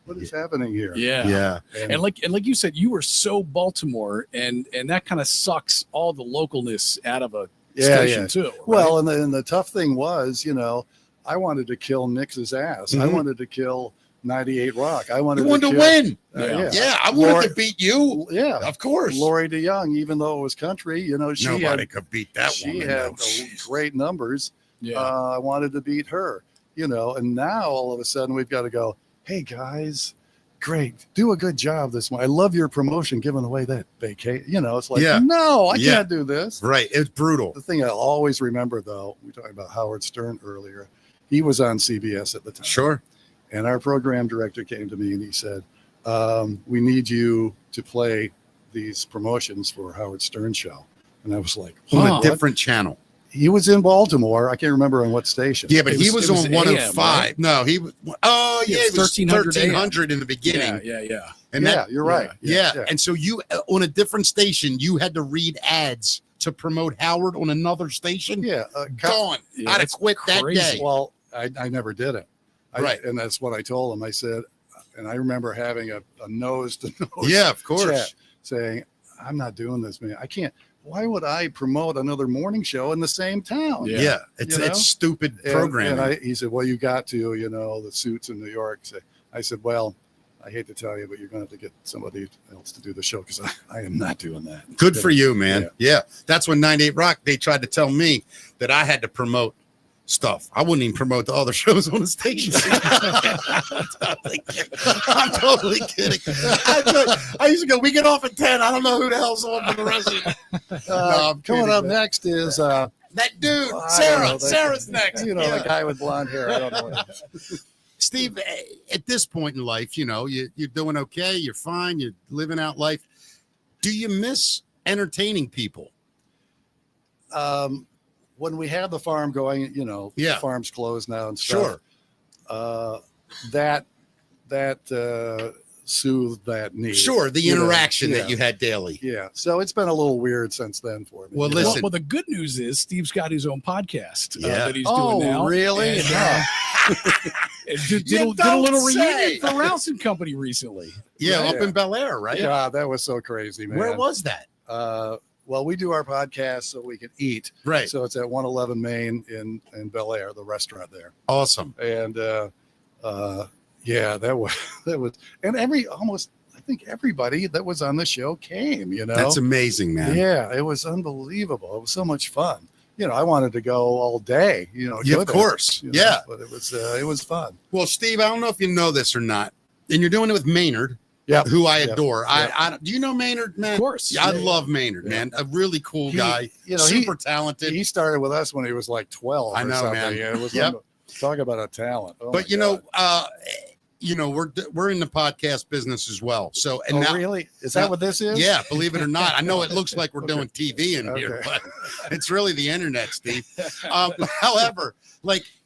What is happening here? Yeah. Yeah. And like you said, you were so Baltimore, and that kind of sucks all the localness out of a station too. Right? Well, and the tough thing was, I wanted to kill Nix's ass. I Mhm. wanted to kill 98 Rock. I wanted You wanted to kill, win. Yeah. Yeah. I wanted Lori- to beat you. Yeah. Of course. Lori DeYoung, even though it was country, she Nobody could beat that she woman. had though. great numbers. yeah. I wanted to beat her, and now all of a sudden we've got to go, hey guys, great, do a good job this one. I love your promotion, giving away that vacation. It's like, Yeah. no, I Yeah. can't do this. Right. It's brutal. The thing I always remember, though, we talked about Howard Stern earlier. He was on CBS at the time. Sure. And our program director came to me and he said, we need you to play these promotions for Howard Stern show. And I was like, On Huh. a different channel. He was in Baltimore. I can't remember on what station. Yeah, but he was on AM, 105. right? No, he was. Oh, yeah, it was 1300 in the beginning. Yeah. And yeah, you're right. Yeah. And so you, on a different station, you had to read ads to promote Howard on another station. Yeah. Gone. Yeah, I'd have quit that crazy. day. Well, I never did it. Right. And that's what I told him. I said, and I remember having a nose to nose. Yeah, of course. Chat saying, I'm not doing this, man. I can't. Why would I promote another morning show in the same town? Yeah. It's stupid programming. And he said, well, you got to, the suits in New York. I said, well, I hate to tell you, but you're going to have to get somebody else to do the show because I am not doing that. Good for you, man. Yeah. That's when 98 Rock, they tried to tell me that I had to promote stuff. I wouldn't even promote the other shows on the station. I'm totally kidding. I used to go, we get off at 10. I don't know who the hell's on for the rest of it. Coming up next is that dude, Sarah. Sarah's next. The guy with blonde hair. I don't know. Steve, at this point in life, you're doing okay. You're fine. You're living out life. Do you miss entertaining people? When we had the farm going, the farm's closed now and stuff. Sure. That soothed that need. Sure, the interaction that you had daily. Yeah. So it's been a little weird since then for me. Well, listen. Well, the good news is Steve's got his own podcast that he's oh, doing now. Really? And, did a little reunion for Rouse and Company recently. Yeah, up in Bel Air, right? Yeah, that was so crazy, man. Where was that? Well, we do our podcast so we can eat. Right. So it's at 111 Main in Bel Air, the restaurant there. Awesome. And that was, and I think everybody that was on the show came, That's amazing, man. Yeah, it was unbelievable. It was so much fun. I wanted to go all day, Yeah, of course. Yeah. But it was fun. Well, Steve, I don't know if you know this or not, and you're doing it with Maynard. Yeah, who I adore. Yep. I do you know Maynard, man? Of course. Yeah, I love Maynard, man. A really cool guy. Super talented. He started with us when he was like 12. I know, or something. man. Yeah, it was talk about a talent. Oh, but we're in the podcast business as well. So now, really? Is that what this is? Yeah, believe it or not. I know it looks like we're doing TV in here, but it's really the internet, Steve. However,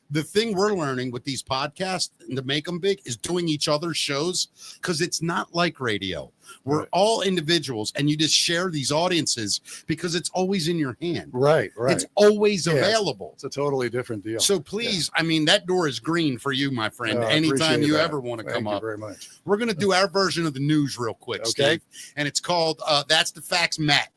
the thing we're learning with these podcasts and to make them big is doing each other's shows because it's not like radio. We're all individuals and you just share these audiences because it's always in your hand. Right. It's always available. It's a totally different deal. So please, that door is green for you, my friend. Anytime you ever want to come up. Thank you very much. We're going to do our version of the news real quick, Steve. And it's called That's the Facts, Matt.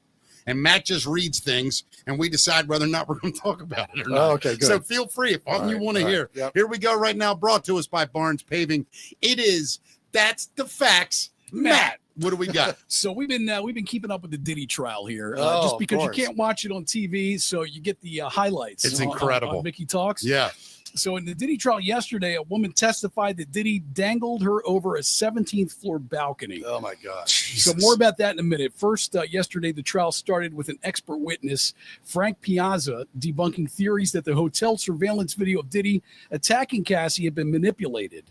And Matt just reads things, and we decide whether or not we're going to talk about it or not. Oh, okay, good. So feel free if you want to hear. Yep. Here we go right now, brought to us by Barnes Paving. It is That's the Facts, Matt. What do we got? So we've been keeping up with the Diddy trial here, Oh, just because of you course. can't watch it on TV, so you get the highlights. It's on incredible. Mickey Talks. Yeah. So in the Diddy trial yesterday, a woman testified that Diddy dangled her over a 17th floor balcony. Oh my God. So more about that in a minute. First, yesterday, the trial started with an expert witness, Frank Piazza, debunking theories that the hotel surveillance video of Diddy attacking Cassie had been manipulated.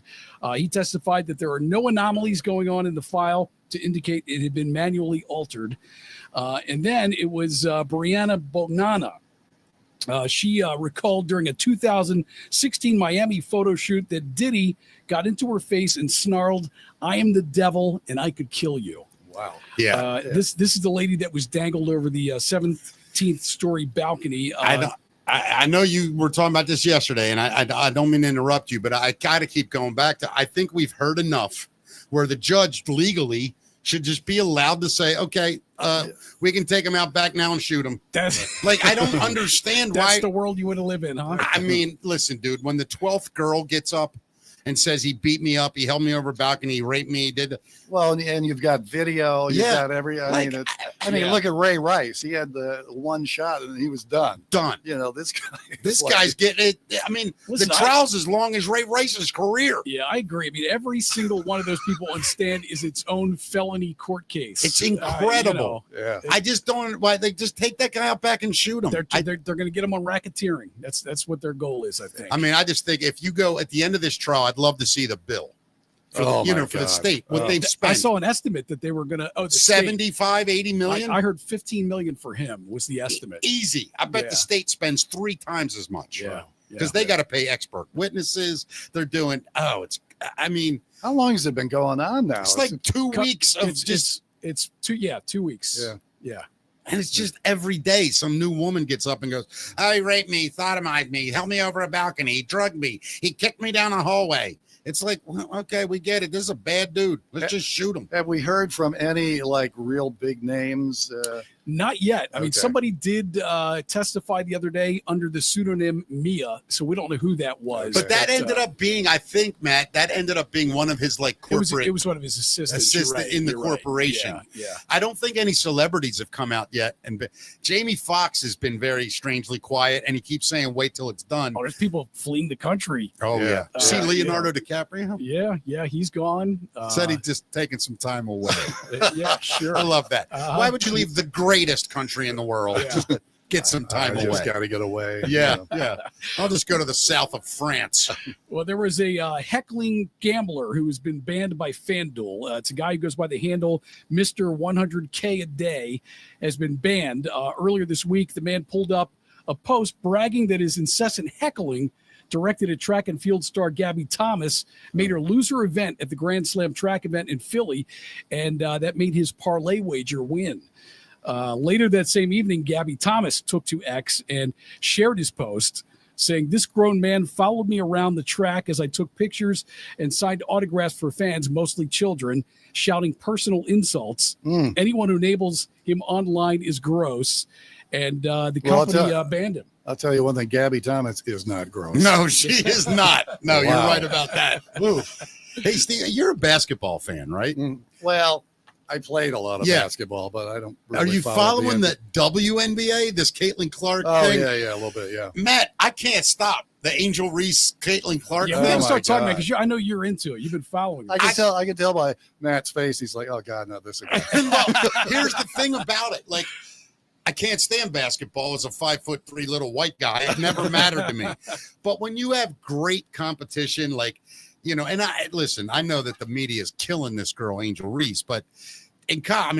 He testified that there are no anomalies going on in the file to indicate it had been manually altered. And then it was Brianna Bognana. She recalled during a 2016 Miami photo shoot that Diddy got into her face and snarled, "I am the devil and I could kill you." Wow. Yeah. This is the lady that was dangled over the 17th story balcony. I know you were talking about this yesterday, and I don't mean to interrupt you, but I got to keep going back to, I think we've heard enough where the judge legally should just be allowed to say, okay, we can take him out back now and shoot him. That's I don't understand that's why. the world you want to live in, huh? I mean, listen, dude, when the 12th girl gets up and says he beat me up, he held me over a balcony, he raped me, he did. Well, and you've got video, you've got every. I mean, look at Ray Rice. He had the one shot and he was done. This guy. This guy's getting it. I mean, Listen, the trial's as long as Ray Rice's career. Yeah, I agree. I mean, every single one of those people on stand is its own felony court case. It's incredible. Yeah. I just don't why they just take that guy out back and shoot him. They're going to get him on racketeering. That's what their goal is, I think. I mean, I just think if you go at the end of this trial, I'd love to see the bill. for for the state. What they've spent. I saw an estimate that they were going to 75, 80 million. I heard 15 million for him was the estimate. Easy. I bet the state spends 3 times as much. Yeah. Because they got to pay expert witnesses. They're doing. How long has it been going on now? It's like 2 weeks of It's 2 weeks. Yeah. And it's just every day some new woman gets up and goes, "Oh, he raped me, sodomized me, held me over a balcony, he drugged me, he kicked me down a hallway." It's like, well, okay, we get it. This is a bad dude. Let's just shoot him. Have we heard from any like real big names? Not yet. I mean, somebody did testify the other day under the pseudonym Mia, so we don't know who that was. But that ended up being, I think, Matt, that ended up being one of his like corporate. It was one of his assistants in the corporation. Right. Yeah. I don't think any celebrities have come out yet. And Jamie Foxx has been very strangely quiet, and he keeps saying, "Wait till it's done." Oh, there's people fleeing the country. Oh yeah. See Leonardo DiCaprio? Yeah, he's gone. Said he'd just taken some time away. Yeah, sure. I love that. Why would you leave the greatest country in the world just to get some time away? Just got to get away. Yeah. I'll just go to the south of France. Well, there was a heckling gambler who has been banned by FanDuel. It's a guy who goes by the handle Mr. 100K a day, has been banned. Earlier this week, the man pulled up a post bragging that his incessant heckling directed at track and field star Gabby Thomas made her lose her event at the Grand Slam track event in Philly, and that made his parlay wager win. Later that same evening, Gabby Thomas took to X and shared his post saying, "This grown man followed me around the track as I took pictures and signed autographs for fans, mostly children, shouting personal insults. Anyone who enables him online is gross." And the company banned him. I'll tell you one thing, Gabby Thomas is not gross. No, she is not. No, You're right about that. Hey, Steve, you're a basketball fan, right? Well, I played a lot of basketball, but I don't really Are you following the WNBA, this Caitlin Clark thing? Yeah, a little bit, yeah. Matt, I can't stop the Angel Reese, Caitlin Clark thing. We gotta start talking about because I know you're into it. You've been following it. I can tell by Matt's face. He's like, "Oh God, not this again." Well, here's the thing about it. Like, I can't stand basketball as a 5'3" little white guy. It never mattered to me. But when you have great competition, like, and I know that the media is killing this girl, Angel Reese, but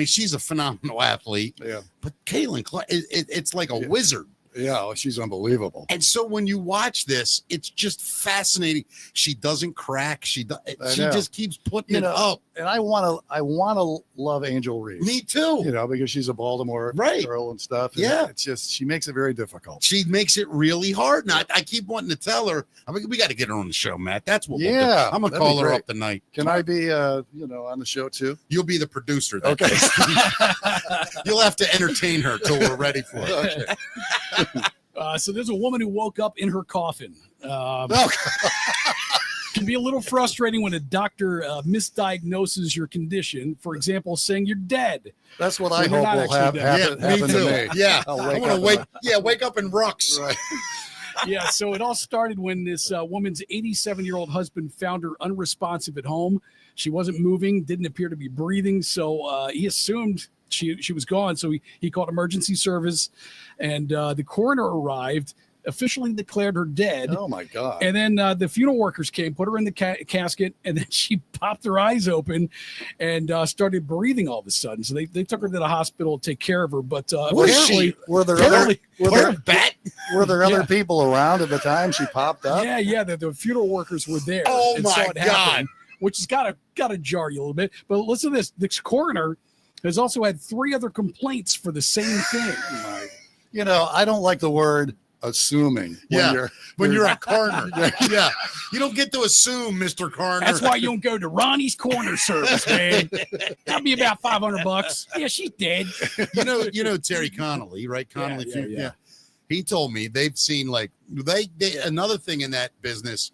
she's a phenomenal athlete. Yeah. But Caitlin Clark, it's like a wizard. Yeah, she's unbelievable. And so when you watch this, it's just fascinating. She doesn't crack. She just keeps putting it up. And I want to love Angel Reese. Me too. Because she's a Baltimore girl and stuff. And it's just she makes it very difficult. She makes it really hard. And I keep wanting to tell her. We got to get her on the show, Matt. That's what we'll do. I'm gonna call her up tonight. Can I be on the show too? You'll be the producer. Okay. You'll have to entertain her till we're ready for it. Okay. So there's a woman who woke up in her coffin. Can be a little frustrating when a doctor misdiagnoses your condition. For example, saying you're dead. That's what I hope will happen to me. Yeah, I want to wake up in Rux. Right. Yeah, so it all started when this woman's 87-year-old husband found her unresponsive at home. She wasn't moving, didn't appear to be breathing, so he assumed she was gone. So he called emergency service, and the coroner arrived, officially declared her dead. Oh my God. And then the funeral workers came, put her in the casket, and then she popped her eyes open and started breathing all of a sudden. So they took her to the hospital to take care of her. But apparently, were there other people around at the time she popped up? Yeah, the funeral workers were there. Oh my God. Which has got to jar you a little bit. But listen to this. This coroner has also had 3 other complaints for the same thing. I don't like the word assuming when you're a coroner. Yeah. You don't get to assume, Mr. Coroner. That's why you don't go to Ronnie's Corner Service, man. That'll be about $500. Yeah, she's dead. You know Terry Connolly, right? Connolly. Yeah. He told me they've seen they another thing in that business.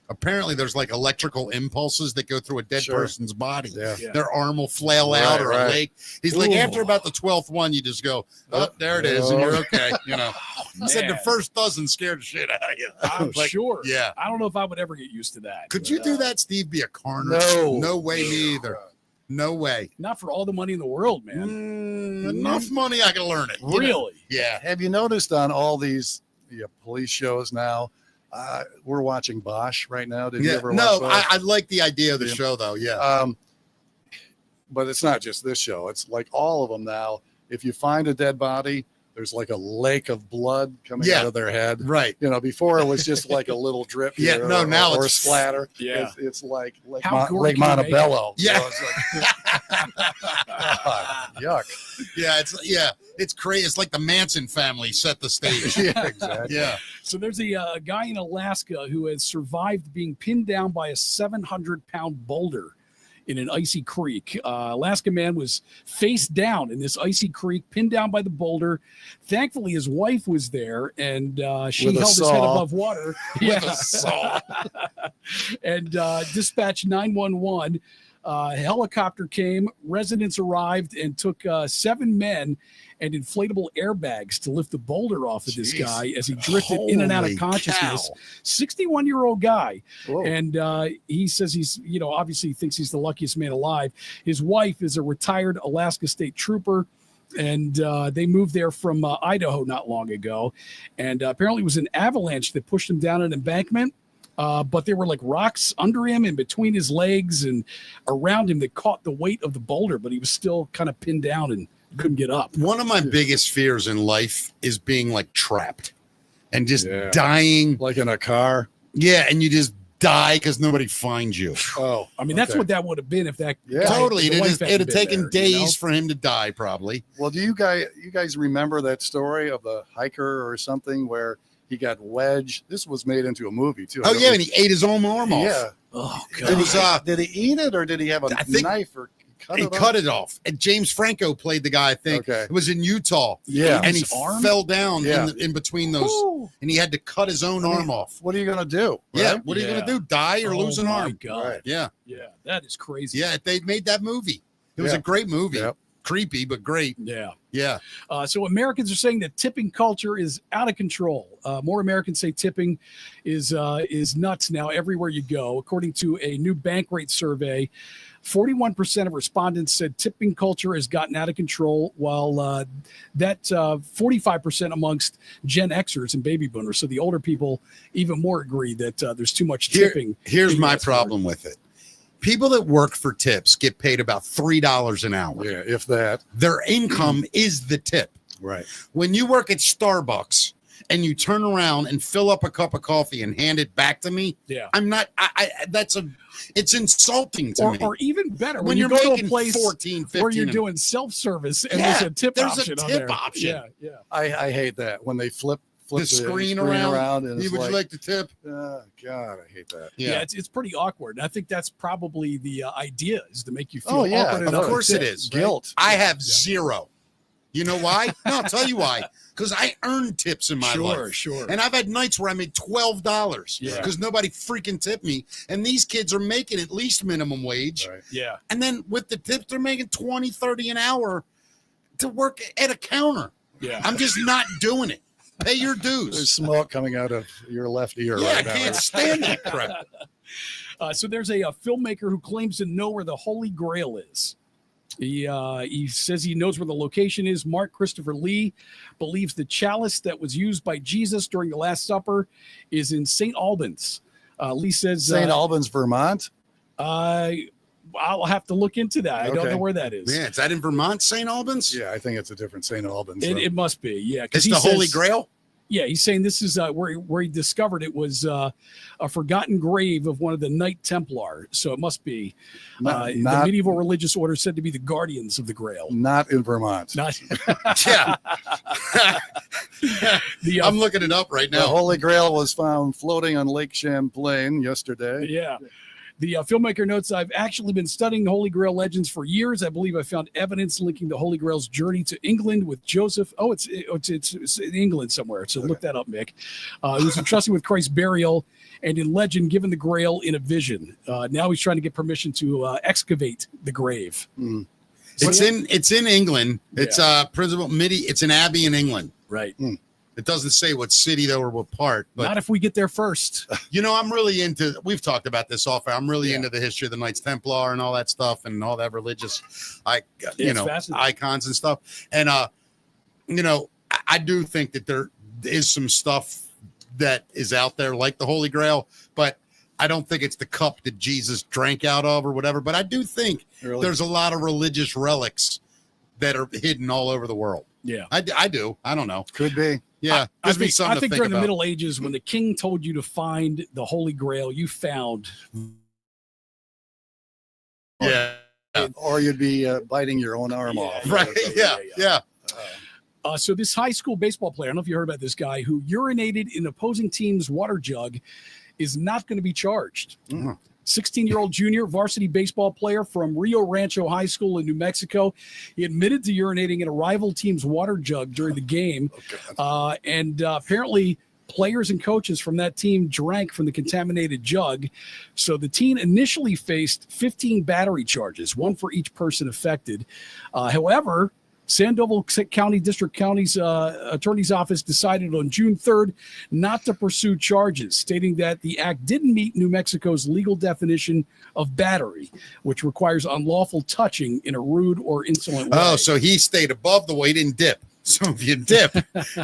Apparently, there's like electrical impulses that go through a dead person's body. Yeah. Their arm will flail out or a leg. He's like, after about the 12th one, you just go, oh, there it is, and you're okay. He said the first dozen scared the shit out of you. I'm sure. Yeah. I don't know if I would ever get used to that. Could you do that, Steve? Be a coroner? No way, me either. No way. Not for all the money in the world, man. Enough money, I can learn it. Really? Yeah. Have you noticed on all these police shows now, We're watching Bosch right now. Did you Yeah. ever watch No, Bosch? I like the idea of the Yeah. show though. Yeah. But it's not just this show. It's like all of them now. If you find a dead body, there's like a lake of blood coming Yeah. out of their head. Right. You know, before it was just like a little drip. Yeah, here no, now or a it's- splatter. Yeah. It's like How gory Lake can you make Montebello. it? Yeah. You know, it's like, God, yuck. It's crazy. It's like the Manson family set the stage. Yeah, exactly. Yeah. So there's a guy in Alaska who has survived being pinned down by a 700-pound boulder in an icy creek. Alaska man was face down in this icy creek, pinned down by the boulder. Thankfully, his wife was there, and she With a held his head saw. above water. With a saw. And dispatched 911. A helicopter came, residents arrived and took 7 men and inflatable airbags to lift the boulder off of this Jeez. guy as he drifted in and out of Holy consciousness. cow. 61-year-old guy. Whoa. And he says he's, obviously thinks he's the luckiest man alive. His wife is a retired Alaska State Trooper. And they moved there from Idaho not long ago. And apparently it was an avalanche that pushed him down an embankment. But there were like rocks under him and between his legs and around him that caught the weight of the boulder, but he was still kind of pinned down and couldn't get up. One of my biggest fears in life is being like trapped and just Yeah. dying. Like in a car. Yeah. And you just die because nobody finds you. Oh, I mean, that's okay. what that would have been if that Yeah. guy- Totally. the wife It'd hadn't have been taken there, you know? days for him to die, probably. Well, do you guys remember that story of the hiker or something where he got wedged? This was made into a movie too. Oh, yeah. And he ate his own arm off. Yeah. Oh, It God. was, Did he eat it or did he have a I think knife or cut he it cut off? it off. And James Franco played the guy, I think. Okay. It was in Utah. Yeah. And he His arm? fell down Yeah. in between those. Ooh. And he had to cut his own arm off. What are you gonna do? Yeah. right? What are you going Yeah. to do? Die or Oh, lose an my arm? God. Right. Yeah. Yeah, that is crazy. Yeah. They made that movie. It was Yeah. a great movie. Yep. Creepy, but great. Yeah. Yeah. So Americans are saying that tipping culture is out of control. More Americans say tipping is nuts now everywhere you go. According to a new Bankrate survey, 41% of respondents said tipping culture has gotten out of control, while that 45% amongst Gen Xers and baby boomers. So the older people even more agree that there's too much tipping. Here's in my US problem with it. People that work for tips get paid about $3 an hour. Yeah, if that. Their income is the tip. Right. When you work at Starbucks and you turn around and fill up a cup of coffee and hand it back to me, Yeah. I'm not. It's insulting to me. Or even better, when when you're you go to making a place 14, 15, where you're and- doing self-service and Yeah, there's a tip there's a option on tip there. option. Yeah, yeah. I hate that when they flip the screen around. and You it's would like, you like the tip? God, I hate that. Yeah, it's pretty awkward. And I think that's probably the idea, is to make you feel Oh, yeah, awkward of enough to course it tip, is. right? Guilt. I have zero. You know why? No, I'll tell you why. Because I earned tips in my life. Sure. And I've had nights where I made $12 Yeah. because nobody freaking tipped me. And these kids are making at least minimum wage. Right. Yeah. And then with the tips, they're making 20, 30 an hour to work at a counter. Yeah. I'm just not doing it. Pay your There's dues. smoke coming out of your left ear Yeah, I right now. can't stand that crap. So there's a filmmaker who claims to know where the Holy Grail is. He says he knows where the location is. Mark Christopher Lee believes the chalice that was used by Jesus during the Last Supper is in St. Albans. Lee says St. Albans, Vermont. I'll have to look into that. I don't Okay. know where that is. Yeah, is that in Vermont, St. Albans? Yeah, I think it's a different St. Albans. It must be. Yeah. It's he the Holy says- Grail? Yeah, he's saying this is where he discovered it was a forgotten grave of one of the Knight Templar. So it must be Not- the not- medieval religious order said to be the guardians of the Grail. Not in Vermont. Not Yeah. the I'm looking it up right The now. Holy Grail was found floating on Lake Champlain yesterday. yeah. The filmmaker notes, I've actually been studying Holy Grail legends for years. I believe I found evidence linking the Holy Grail's journey to England with Joseph. Oh, it's in England somewhere. So look that up, Mick. He was entrusted with Christ's burial and in legend given the Grail in a vision. Now he's trying to get permission to excavate the grave. It's in England. It's Yeah. Principal Midi. It's an abbey in England. Right. It doesn't say what city though or what part, but Not if we get there first. you know, I'm really into. We've talked about this off. I'm really Yeah. into the history of the Knights Templar and all that stuff, and all that religious, It's fascinating. icons and stuff. And I do think that there is some stuff that is out there like the Holy Grail, but I don't think it's the cup that Jesus drank out of or whatever. But I do think there's a lot of religious relics that are hidden all over the world. Yeah, I do. I don't know. Could be. Yeah, I think during the Middle Ages, when the king told you to find the Holy Grail, you found. Yeah. Or you'd be biting your own arm off. Right. Yeah. So this high school baseball player, I don't know if you heard about this guy who urinated in opposing team's water jug, is not going to be charged. 16-year-old junior varsity baseball player from Rio Rancho High School in New Mexico. He admitted to urinating in a rival team's water jug during the game. And apparently players and coaches from that team drank from the contaminated jug. So the teen initially faced 15 battery charges, one for each person affected. However, Sandoval County District Attorney's Office decided on June 3rd not to pursue charges, stating that the act didn't meet New Mexico's legal definition of battery, which requires unlawful touching in a rude or insolent way. Oh, so he stayed above the way, he didn't dip. So if you dip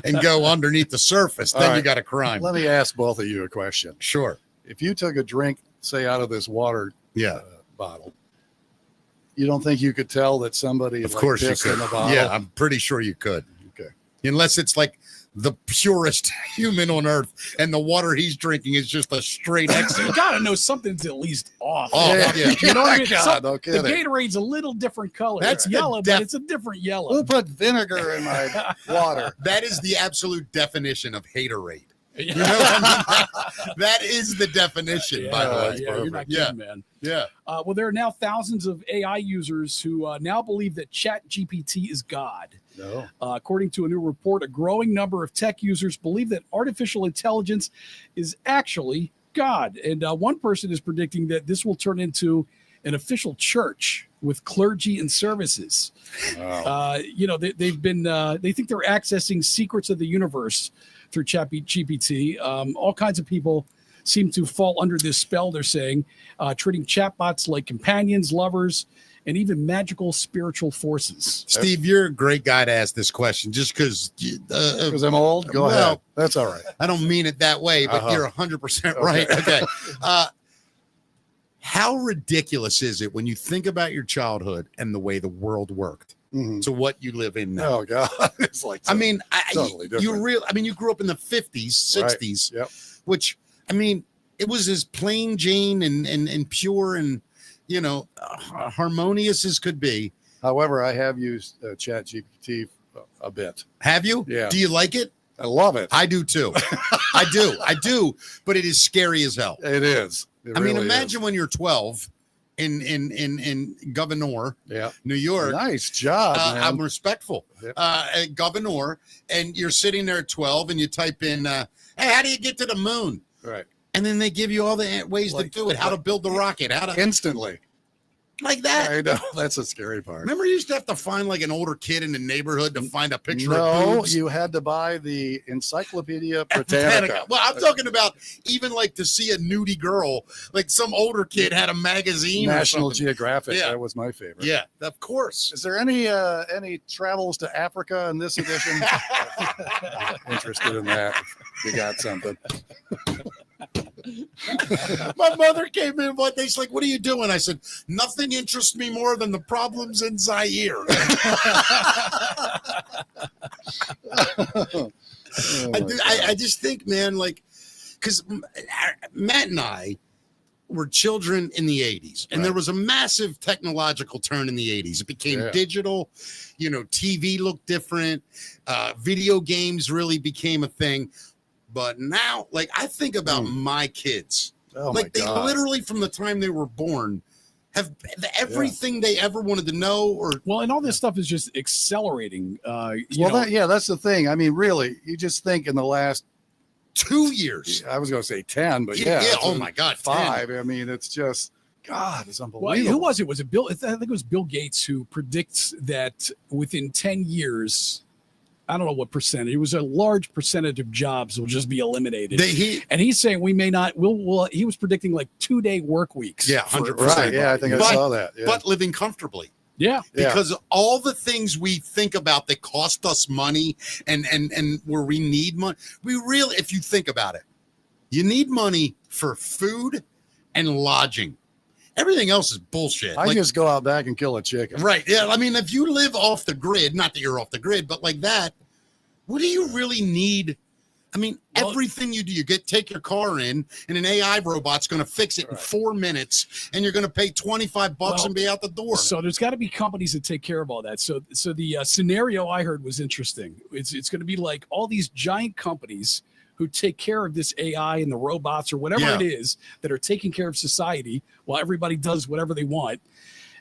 and go underneath the surface, then you got a crime. Let me ask both of you a question. Sure. If you took a drink, say, out of this water bottle, you don't think you could tell that somebody of course pissed you could. in the bottle? Yeah, I'm pretty sure you could. Okay. Unless it's like the purest human on earth and the water he's drinking is just a straight exit. You got to know something's at least off. Yeah. You know what I mean? God, the Gatorade's a little different color. That's it's yellow, but it's a different yellow. Who put vinegar in my water? That is the absolute definition of haterade. You know what I mean? That is the definition, by the way. Yeah, you're not kidding, man. Yeah. Well, there are now thousands of AI users who now believe that ChatGPT is God. No. According to a new report, a growing number of tech users believe that artificial intelligence is actually God. And one person is predicting that this will turn into an official church with clergy and services. Wow. They've been they think they're accessing secrets of the universe through ChatGPT. All kinds of people seem to fall under this spell, they're saying, treating chatbots like companions, lovers, and even magical spiritual forces. Steve, you're a great guy to ask this question just because I'm old? Go ahead. That's all right. I don't mean it that way, but you're 100% right. Okay. How ridiculous is it when you think about your childhood and the way the world worked to what you live in now? Oh, God. It's like totally different. You grew up in the 50s, 60s, Yep. which, it was as plain Jane and pure and, harmonious as could be. However, I have used ChatGPT a bit. Have you? Yeah. Do you like it? I love it. I do too. I do. But it is scary as hell. It is. Imagine when you're 12 in Governor, New York. Nice job, man. I'm respectful. At Governor, and you're sitting there at 12 and you type in, hey, how do you get to the moon? Right. And then they give you all the ways to do it, how to build the rocket, how to instantly. Like that. I know. That's the scary part. Remember, you used to have to find like an older kid in the neighborhood to find a picture of No, boobs? you had to buy the Encyclopedia Britannica. Well, I'm talking about even like to see a nudie girl, like some older kid had a magazine. National or something. Geographic. Yeah. That was my favorite. Yeah, of course. Is there any travels to Africa in this edition? Interested in that? You got something. My mother came in one day. She's like, "What are you doing?" I said, "Nothing interests me more than the problems in Zaire." I just think, man, like, because Matt and I were children in the 80s, and there was a massive technological turn in the 80s. It became digital, TV looked different, video games really became a thing. But now, like, I think about my kids. Like, they literally, from the time they were born, have everything they ever wanted to know. And all this stuff is just accelerating. That's the thing. I mean, really, you just think in the last 2 years. I was going to say 10, but oh my God, 5. 10. I mean, it's just, God, it's unbelievable. Well, who was it? Was it Bill? I think it was Bill Gates who predicts that within 10 years, I don't know what percentage. It was a large percentage of jobs will just be eliminated. And he's saying we may not. He was predicting like 2-day work weeks. Yeah, 100%. Right. Yeah, I think I saw that. Yeah. But living comfortably. Yeah. Because all the things we think about that cost us money and where we need money, we really, if you think about it, You need money for food and lodging. Everything else is bullshit. I just go out back and kill a chicken. Right. Yeah. I mean, if you live off the grid, not that you're off the grid, but like that, what do you really need? I mean, everything you do, take your car in, and an AI robot's going to fix it in 4 minutes, and you're going to pay $25 and be out the door. So there's got to be companies that take care of all that. So the scenario I heard was interesting. It's going to be like all these giant companies who take care of this AI and the robots or whatever it is that are taking care of society while everybody does whatever they want.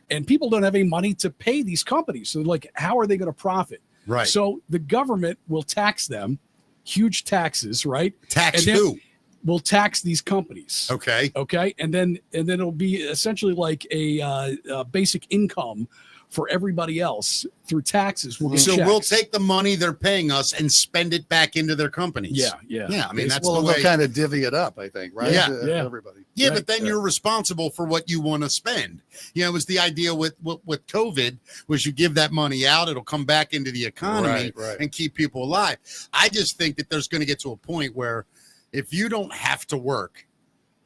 And people don't have any money to pay these companies. So like, how are they going to profit? Right. So the government will tax them, huge taxes, right? Tax who? Will tax these companies. Okay. Okay. And then it'll be essentially like a basic income for everybody else through taxes. So we'll take the money they're paying us and spend it back into their companies. Yeah. I mean, that's the way. They'll kind of divvy it up, I think, right? Yeah. Everybody. Yeah, right. But then you're responsible for what you want to spend. You know, it was the idea with COVID was you give that money out, it'll come back into the economy and keep people alive. I just think that there's going to get to a point where if you don't have to work,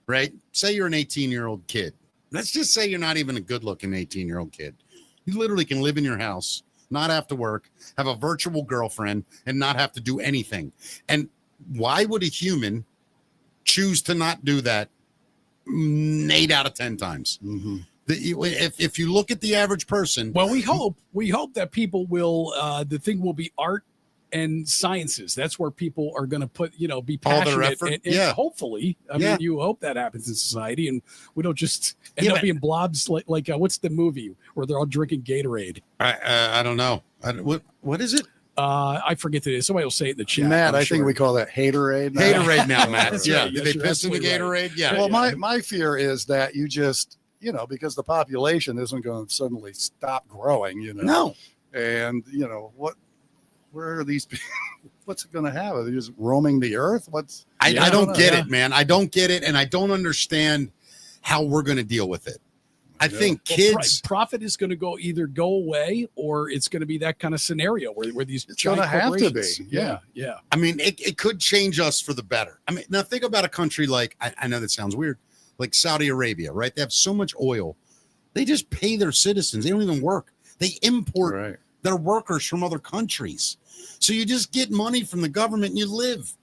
right? Say you're an 18-year-old kid. Let's just say you're not even a good-looking 18-year-old kid. You literally can live in your house, not have to work, have a virtual girlfriend, and not have to do anything. And why would a human choose to not do that 8 out of 10 times? Mm-hmm. If you look at the average person. Well, we hope that people will, the thing will be art and sciences. That's where people are going to be passionate. All their effort. And hopefully, I mean, you hope that happens in society, and we don't just end up being blobs like what's the movie where they're all drinking Gatorade? I don't know. What is it? I forget that. Somebody will say it in the chat. Matt, I think we call that haterade. Haterade now, Matt. That's yeah. right. Did they piss in the Gatorade? Right. Yeah. Well, my fear is that you just, because the population isn't going to suddenly stop growing, No. And, where are these people? What's it going to have? Are they just roaming the earth? I don't get it, man. I don't get it. And I don't understand how we're going to deal with it. I think kids. Profit is going to either go away or it's going to be that kind of scenario where these it's going to have to be. Yeah. I mean, it could change us for the better. I mean, now think about a country like, I know that sounds weird, like Saudi Arabia, right? They have so much oil. They just pay their citizens. They don't even work. They import their workers from other countries. So you just get money from the government and you live.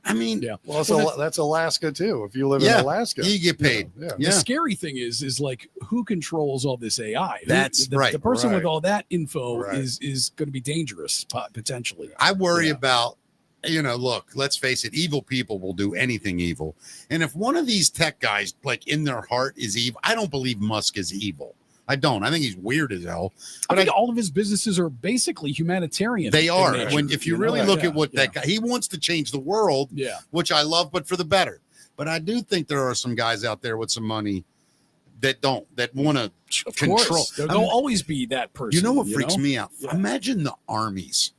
I mean, well, that's Alaska too. If you live in Alaska, you get paid. The scary thing is like who controls all this AI? That's the person with all that info is going to be dangerous potentially. I worry about, look, let's face it, evil people will do anything evil. And if one of these tech guys, like in their heart is evil, I don't believe Musk is evil. I don't. I think he's weird as hell. But I think all of his businesses are basically humanitarian. They are. If you really look at what that guy, he wants to change the world, which I love, but for the better. But I do think there are some guys out there with some money that want to control. There'll always be that person. You know what freaks me out? Yeah. Imagine the armies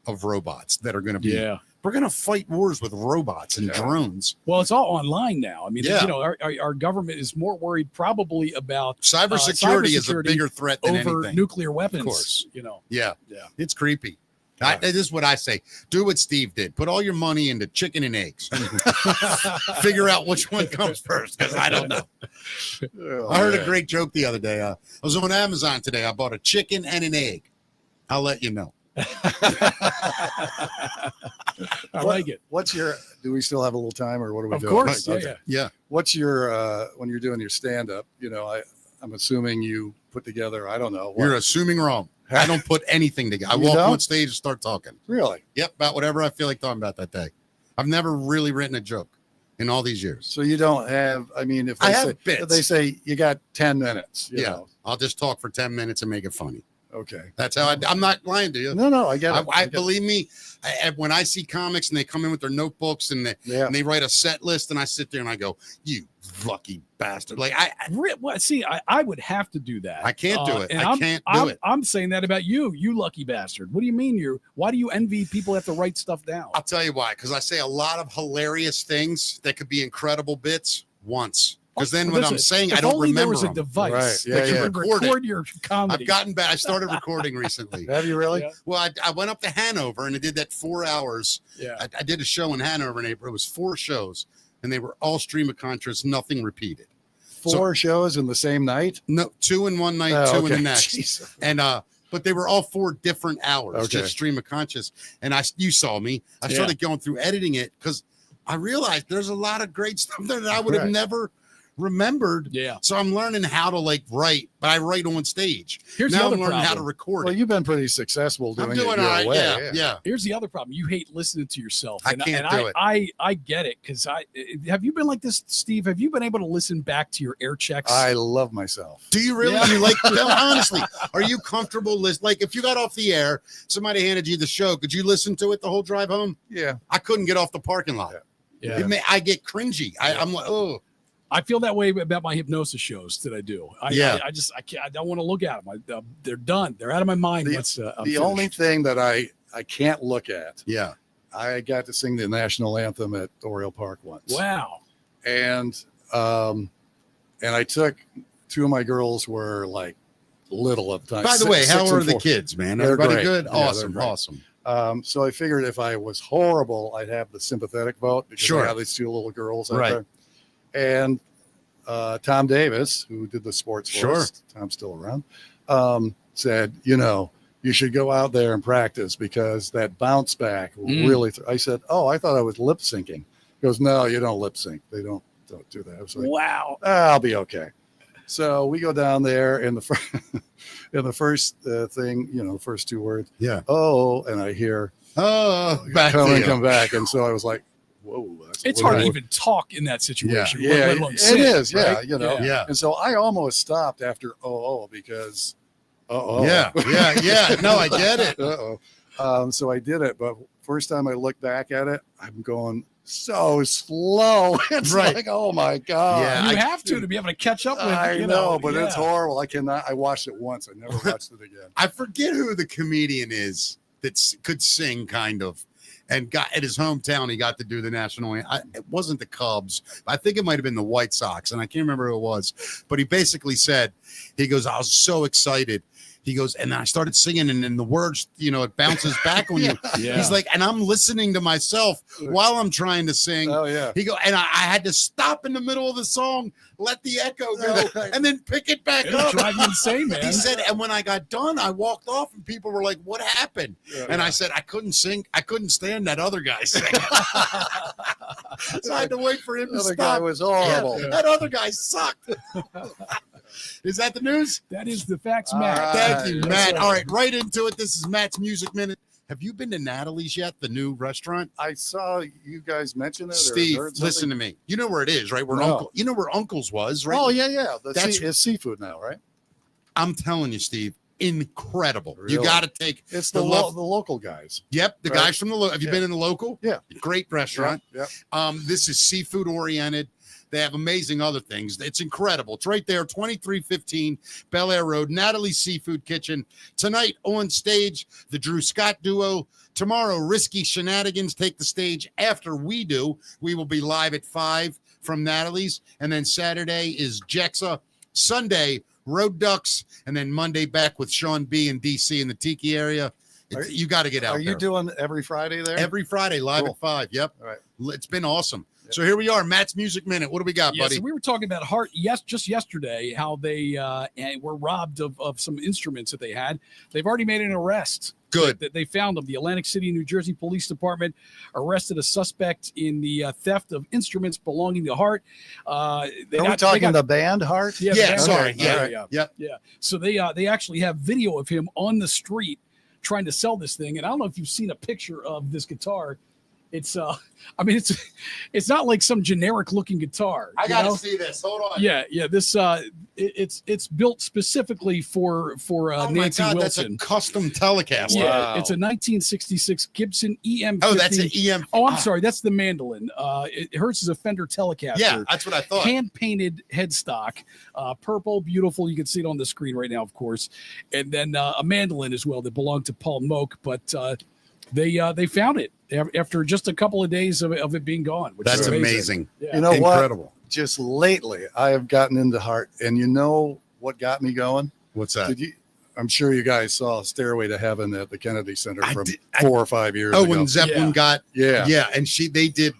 of robots that are going to be. We're going to fight wars with robots and drones. Well, it's all online now. I mean, our government is more worried probably about cybersecurity is a bigger threat than over anything. Nuclear weapons. Of course. Yeah. It's creepy. This is what I say. Do what Steve did. Put all your money into chicken and eggs. Figure out which one comes first, because I don't know. I heard a great joke the other day. I was on Amazon today. I bought a chicken and an egg. I'll let you know. I like it. Do we still have a little time, or what are we doing? Of course. Yeah. What's your, when you're doing your stand-up, I'm assuming you put together, I don't know. You're assuming wrong. I don't put anything together. I walk on stage and start talking. Really? Yep. About whatever I feel like talking about that day. I've never really written a joke in all these years. So you don't have, if they say you got 10 minutes, you know. I'll just talk for 10 minutes and make it funny. Okay. That's how I'm not lying to you. No, I get it. I believe me. When I see comics and they come in with their notebooks and they write a set list, and I sit there and I go, "You lucky bastard!" Like I would have to do that. I can't do it. I can't do it. I'm saying that about you, you lucky bastard. What do you mean why do you envy people that have to write stuff down? I'll tell you why. Because I say a lot of hilarious things that could be incredible bits once. Because then when I'm saying, I don't remember. There was a device that you record your comedy. I've gotten back. I started recording recently. Have you really? Yeah. Well, I went up to Hanover and I did that 4 hours. Yeah. I did a show in Hanover in April. It was 4 shows. and they were all stream of conscious, nothing repeated. Four shows in the same night? No, 2 in one night, Oh, 2 in the okay. next. Jeez. And but they were all 4 different hours, Okay. just stream of conscious. And you saw me. I started going through editing it because I realized there's a lot of great stuff there that I would have Right. never remembered. Yeah. So I'm learning how to write, but I write on stage. Here's now the other I'm learning how to problem. record. Well, it. you've been pretty successful doing I'm doing it all your right. way. Yeah. Here's the other problem. You hate listening to yourself. I can't do it. I get it because have you been like this, Steve? Have you been able to listen back to your air checks? I love myself. Do you really? Yeah. I mean, like, honestly, are you comfortable like if you got off the air, somebody handed you the show, could you listen to it the whole drive home? Yeah. I couldn't get off the parking lot. Yeah. I get cringy. I'm like, oh. I feel that way about my hypnosis shows that I do. I can't. I don't want to look at them. They're done. They're out of my mind. The only thing that I can't look at. Yeah. I got to sing the national anthem at Oriole Park once. Wow. And I took 2 of my girls were like little at the time. By the way, how 6 are and the 4. kids, man? They're Everybody great. good? Yeah, they're Awesome. great. Awesome. So I figured if I was horrible, I'd have the sympathetic vote because Sure. I have these 2 little girls out Right. there. And Tom Davis, who did the sports for Sure. us, Tom's still around, said, you should go out there and practice because that bounce back will really. I said, oh, I thought I was lip syncing. He goes, no, you don't lip sync. They don't do that. I was like, Wow. I'll be okay. So we go down there in the first thing, the first 2 words. Yeah. Oh, and I hear Back to you. come back, and so I was like, whoa. It's hard to even talk in that situation. Yeah, let alone it sing, is. Yeah, right? Yeah. And so I almost stopped after because Yeah. No, I get it. So I did it, but first time I look back at it, I'm going so slow. It's Right. like, oh my god. Yeah. You have to be able to catch up with. I you know, but yeah. it's horrible. I cannot. I watched it once. I never watched it again. I forget who the comedian is that could sing kind of. And got at his hometown, he got to do the national anthem. It wasn't the Cubs. I think it might have been the White Sox, and I can't remember who it was. But he basically said, he goes, I was so excited. He goes, and I started singing, and then the words, it bounces back on you. Yeah. He's like, and I'm listening to myself while I'm trying to sing. Oh yeah. He go, and I had to stop in the middle of the song, let the echo go, and then pick it back It'll up. drive you insane, man. He said, and when I got done, I walked off, and people were like, "What happened?" And I said, "I couldn't sing. I couldn't stand that other guy sing." So I had to wait for him to The other stop. guy was horrible. Yeah, that other guy sucked. Is that the news? That is the facts, All Matt. right. Thank you, Matt. All right, right into it. This is Matt's Music Minute. Have you been to Natalie's yet? The new restaurant? I saw you guys mention it. or Steve, heard something. listen to me. You know where it is, right? Where No. you know where Uncle's was, right? Oh yeah. That's- It's seafood now, right? I'm telling you, Steve, incredible. You Really? got to take. It's The the love- local guys. Yep, the Right. guys from the. Have you Yeah. been in the local? Yeah. Great restaurant. Yeah. This is seafood oriented. They have amazing other things. It's incredible. It's right there, 2315 Bel Air Road, Natalie's Seafood Kitchen. Tonight on stage, the Drew Scott duo. Tomorrow, Risky Shenanigans take the stage after we do. We will be live at 5 from Natalie's. And then Saturday is Jexa. Sunday, Road Ducks. And then Monday back with Sean B. in DC in the Tiki area. You got to get out Are there. you doing every Friday there? Every Friday, live Cool. at 5. Yep. All right. It's been awesome. So here we are, Matt's Music Minute. What do we got, Yeah, buddy? so we were talking about Hart just yesterday, how they were robbed of some instruments that they had. They've already made an arrest. Good. They found them. The Atlantic City, New Jersey Police Department arrested a suspect in the theft of instruments belonging to Hart. Are we talking the band Heart? Yeah, Yeah, the band. sorry. Okay, Yeah. yeah. So they actually have video of him on the street trying to sell this thing. And I don't know if you've seen a picture of this guitar. It's it's not like some generic looking guitar. I you got to know? see this. Hold on. Yeah. This it's built specifically for Oh my Nancy God, Wilson. that's a custom Telecaster. Yeah, Wow. it's a 1966 Gibson EM50. Oh, that's an EM. Oh, I'm sorry, that's the mandolin. Hers is a Fender Telecaster. Yeah, that's what I thought. Hand painted headstock, purple, beautiful. You can see it on the screen right now, of course. And then a mandolin as well that belonged to Paul Moak, but they found it after just a couple of days of it being gone. Which That's is amazing. Yeah. You know Incredible. what? Just lately, I have gotten into Heart, and you know what got me going? What's that? I'm sure you guys saw Stairway to Heaven at the Kennedy Center I from did- 4 or 5 years Oh, ago. when Zeppelin Yeah. got Yeah. yeah, and they did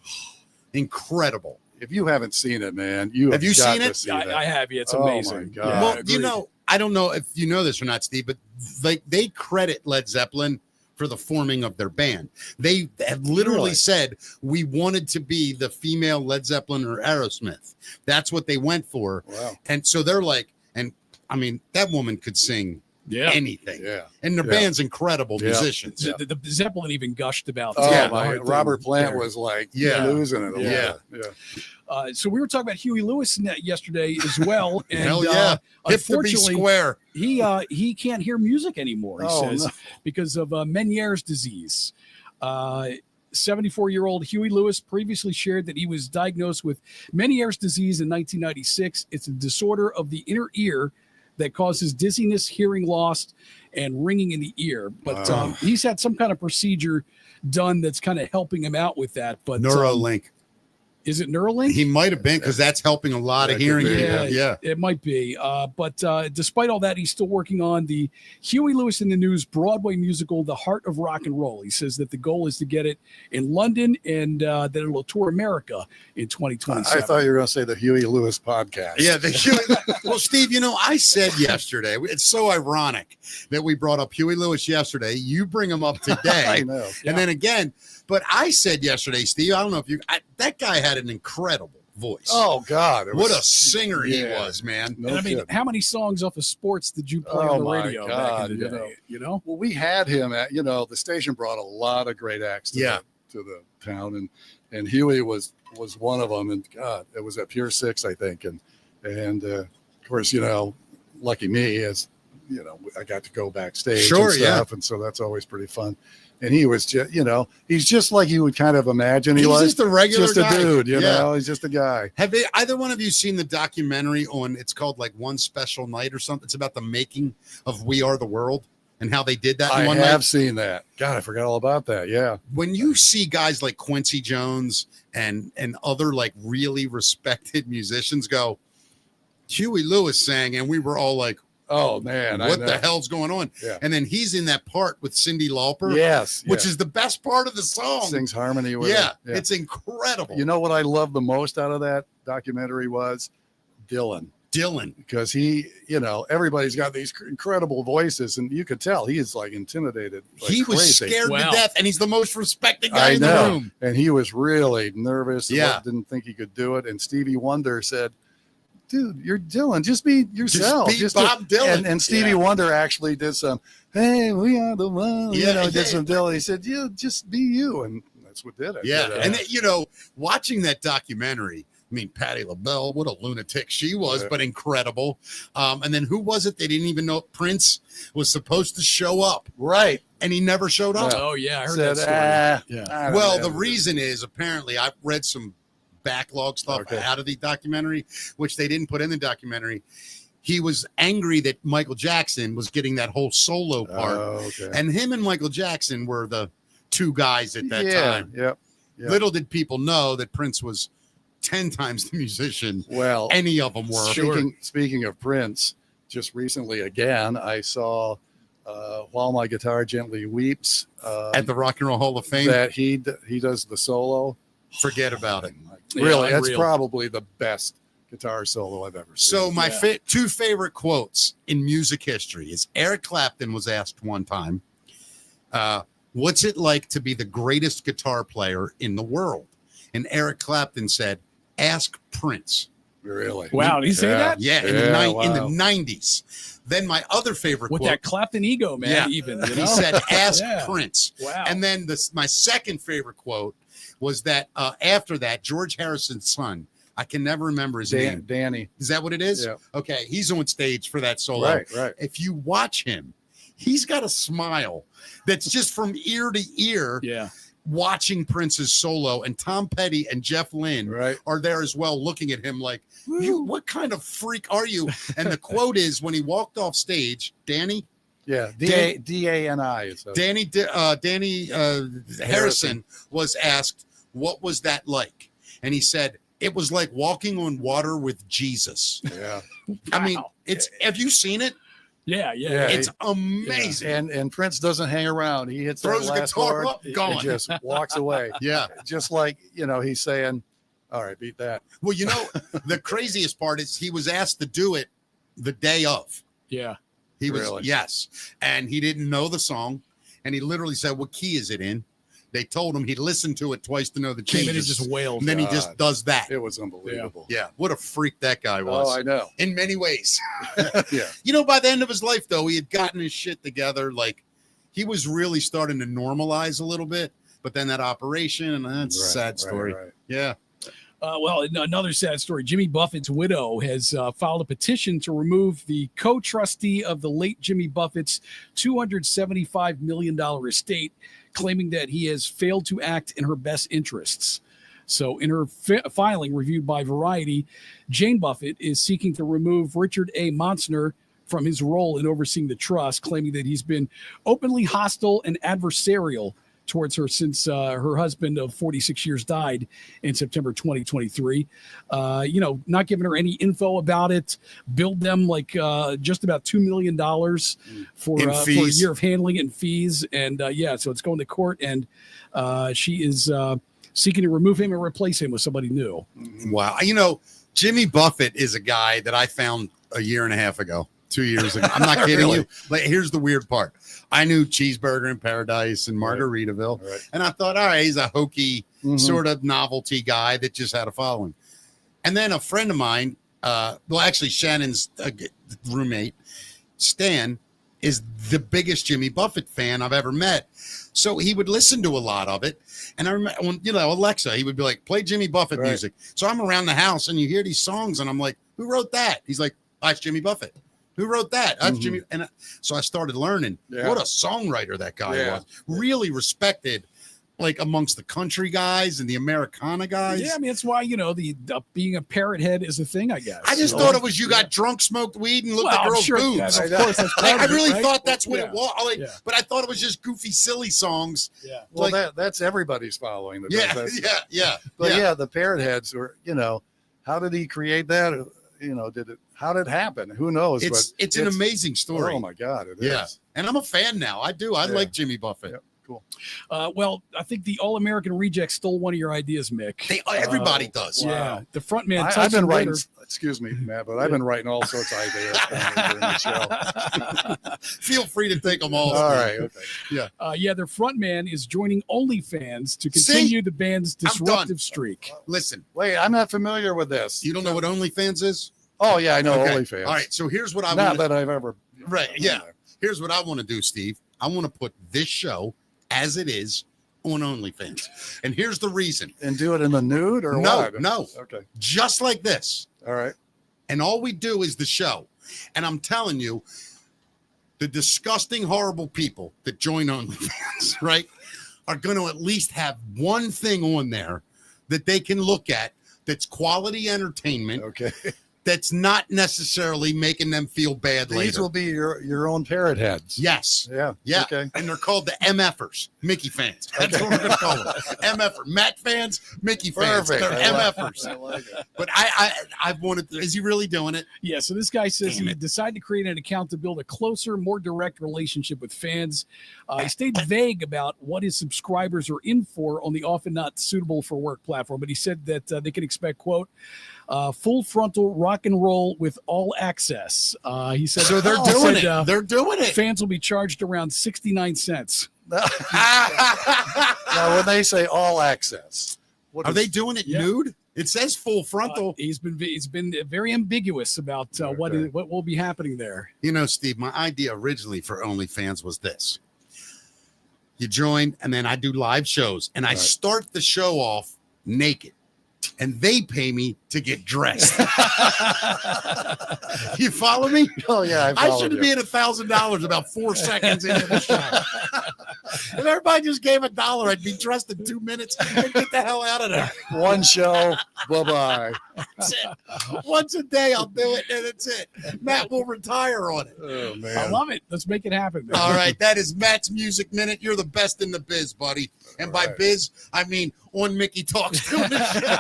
incredible. if you haven't seen it, man, Have you got seen to it? see I that. have. Yeah, it's Oh, my amazing. God. Yeah, Well, agreed. I don't know if you know this or not, Steve, but like they credit Led Zeppelin for the forming of their band. They have literally Really? said we wanted to be the female Led Zeppelin or Aerosmith. That's what they went for. Wow. And so they're like, and I mean, that woman could sing yeah. anything. Yeah. And their Yeah. band's incredible Yeah. musicians. Yeah. The Zeppelin even gushed about Oh, Yeah, the my, whole thing Robert Plant there. was like Yeah. losing it a Yeah. little. Yeah. So we were talking about Huey Lewis yesterday as well, and Hell yeah. Hip to be unfortunately, square. he can't hear music anymore. He Oh, says no. because of Meniere's disease. 74-year-old Huey Lewis previously shared that he was diagnosed with Meniere's disease in 1996. It's a disorder of the inner ear that causes dizziness, hearing loss, and ringing in the ear. But Wow. he's had some kind of procedure done that's kind of helping him out with that. But Neuralink. is it Neuralink? He might have been because that's helping a lot That of could hearing be, people. Yeah. It might be. But despite all that, he's still working on the Huey Lewis in the News Broadway musical, The Heart of Rock and Roll. He says that the goal is to get it in London and that it'll tour America in 2027. I thought you were going to say the Huey Lewis podcast. Yeah. Well, Steve, I said yesterday, it's so ironic that we brought up Huey Lewis yesterday. You bring him up I today. know. And then again, but I said yesterday, Steve, I don't know if that guy had an incredible voice. Oh, God. it What was- a singer he yeah. was, man. No And I mean, kidding. how many songs off of sports did you play Oh, on the my radio back God, in the you day? know. You know? Well, we had him at, the station brought a lot of great acts to, Yeah. the town. And Huey was one of them. And God, it was at Pier 6, I think. And of course, lucky me, as I got to go backstage Sure, and stuff. And so that's always pretty fun. And he was just, he's just like you would kind of imagine he He's was. just a regular Just guy. a dude, Yeah. he's just a guy. Have either one of you seen the documentary on, it's called like One Special Night or something? It's about the making of We Are the World and how they did that in I one have night. seen that. God, I forgot all about that. Yeah. When you see guys like Quincy Jones and other like really respected musicians go, Huey Lewis sang, and we were all like, Oh, man. what the hell's going on? Yeah. And then he's in that part with Cyndi Lauper, Yes. which is the best part of the song. Sings harmony with Yeah, it. it's incredible. You know what I love the most out of that documentary was Dylan, Dylan. because he, everybody's got these incredible voices, and you could tell he is like intimidated. Like He was crazy. scared Wow. to death, and he's the most respected guy I in the know, room. and he was really nervous. Yeah. Didn't think he could do it. And Stevie Wonder said, "Dude, you're Dylan. Just be yourself. be Bob Dylan." And Stevie Yeah. Wonder actually did some. Hey, we are the one. Yeah, did yeah. some Dylan. He said, "Yeah, just be you," and that's what did it. Yeah, But, and watching that documentary, I mean, Patti LaBelle, what a lunatic she was, Yeah. but incredible. And then who was it? They didn't even know Prince was supposed to show up, right. and he never showed up. Oh, yeah. I heard Said, that story. Yeah. I don't Well, know. the reason is apparently I've read some backlog stuff Okay. out of the documentary, which they didn't put in the documentary. He was angry that Michael Jackson was getting that whole solo part, Oh, okay. and him and Michael Jackson were the two guys at that time. Yep. Yeah. Little did people know that Prince was 10 times the musician Well, any of them were. speaking of Prince, just recently again, I saw While My Guitar Gently Weeps At the Rock and Roll Hall of Fame. that he does the solo. Forget about it. Yeah, Really, that's unreal. probably the best guitar solo I've ever seen. So my Yeah. two favorite quotes in music history is Eric Clapton was asked one time, what's it like to be the greatest guitar player in the world? And Eric Clapton said, ask Prince. Really, Wow, did he say that? Yeah, in the 90s. Then my other favorite With quote, that Clapton ego, man, Yeah. even. You he know? said, ask Yeah. Prince. Wow. And then my second favorite quote was that after that, George Harrison's son, I can never remember his name. Danny. Is that what it is? Yeah. Okay. He's on stage for that solo. Right. If you watch him, he's got a smile that's just from ear to ear Yeah. watching Prince's solo. And Tom Petty and Jeff Lynne Right. are there as well, looking at him like, what kind of freak are you? And the quote is when he walked off stage, Danny Yeah. Dan- Dani. Danny Harrison was asked, what was that like? And he said, it was like walking on water with Jesus. Yeah. I mean, Wow. have you seen it? Yeah. Yeah. It's amazing. And Prince doesn't hang around. He hits Throws that the last guitar chord up, and gone. just walks away. Yeah. Just like, he's saying, All right, beat that. Well, you know, the craziest part is he was asked to do it the day of. Yeah. He was, Really? yes. And he didn't know the song. And he literally said, what key is it in? They told him he'd listened to it twice to know the Came in and changes. just wailed. And then he just does that. It was unbelievable. Yeah. What a freak that guy was. Oh, I know. In many ways. Yeah. You know, by the end of his life, though, he had gotten his shit together. Like, he was really starting to normalize a little bit. But then that operation, and that's a sad story. Right. Yeah. Well, another sad story. Jimmy Buffett's widow has filed a petition to remove the co-trustee of the late Jimmy Buffett's $275 million estate, claiming that he has failed to act in her best interests. So in her filing reviewed by Variety, Jane Buffett is seeking to remove Richard A. Monsner from his role in overseeing the trust, claiming that he's been openly hostile and adversarial towards her since her husband of 46 years died in September 2023. Not giving her any info about it, billed them like just about $2 million for a year of handling and fees. And so it's going to court, and she is seeking to remove him and replace him with somebody new. Wow. You know, Jimmy Buffett is a guy that I found a year and a half ago. 2 years ago. I'm not kidding you. Like, here's the weird part. I knew Cheeseburger in Paradise and Margaritaville. Right. And I thought, all right, he's a hokey sort of novelty guy that just had a following. And then a friend of mine, actually Shannon's roommate, Stan, is the biggest Jimmy Buffett fan I've ever met. So he would listen to a lot of it. And I remember when, Alexa, he would be like, play Jimmy Buffett music. So I'm around the house and you hear these songs and I'm like, who wrote that? He's like, that's Jimmy Buffett. Who wrote that? That's Jimmy. And so I started learning what a songwriter that guy was. Really respected, like amongst the country guys and the Americana guys. Yeah, I mean, that's why, the being a parrot head is a thing, I guess. I just thought it was you got drunk, smoked weed, and looked at girls' boobs. Of course, that's I really right? thought that's what it was. But I thought it was just goofy, silly songs. Yeah. Well, that's everybody's following. Yeah. But the parrot heads were, how did he create that? How did it happen? Who knows? It's an amazing story. Oh my God. It is. And I'm a fan now. I do. I like Jimmy Buffett. Yep. Cool. Well, I think the All-American Reject stole one of your ideas, Mick. Everybody does. Yeah. The front man. I've been writing, excuse me, Matt, but I've been writing all sorts of ideas during the show. Feel free to take them all. All right. Okay. Yeah. Their front man is joining OnlyFans to continue the band's disruptive streak. Listen. Wait, I'm not familiar with this. You don't know what OnlyFans is? Oh, yeah, I know OnlyFans. All right. So here's what I want. Not that I've ever. Right. Yeah. Here's what I want to do, Steve. I want to put this show as it is on OnlyFans. And here's the reason. And do it in the nude or what? No. Okay. Just like this. All right. And all we do is the show. And I'm telling you, the disgusting, horrible people that join OnlyFans, right, are going to at least have one thing on there that they can look at that's quality entertainment. Okay. That's not necessarily making them feel bad later. These will be your own parrot heads. Yes. Yeah. Okay. And they're called the MFers, Mickey fans. That's what we're going to call them. MFer. Matt fans, Mickey fans. Perfect. They're MFers. I like it. But I wanted. Is he really doing it? Yeah. So this guy says he decided to create an account to build a closer, more direct relationship with fans. He stayed vague about what his subscribers are in for on the often not suitable for work platform, but he said that they can expect, quote, full frontal rock and roll with all access. He said, so they're doing it. They're doing it. Fans will be charged around 69 cents. Now, when they say all access, are they doing it nude? It says full frontal. He's been very ambiguous about what will be happening there. Steve, my idea originally for OnlyFans was this. You join, and then I do live shows, and I start the show off naked. And they pay me to get dressed. You follow me? Oh, yeah. I should be at $1,000 about 4 seconds into the show. If everybody just gave $1, I'd be dressed in 2 minutes and get the hell out of there. One show. Bye-bye. That's it. Once a day, I'll do it, and that's it. Matt will retire on it. Oh, man. I love it. Let's make it happen, man. All right. That is Matt's Music Minute. You're the best in the biz, buddy. And by biz, I mean on Mickey Talks doing the show.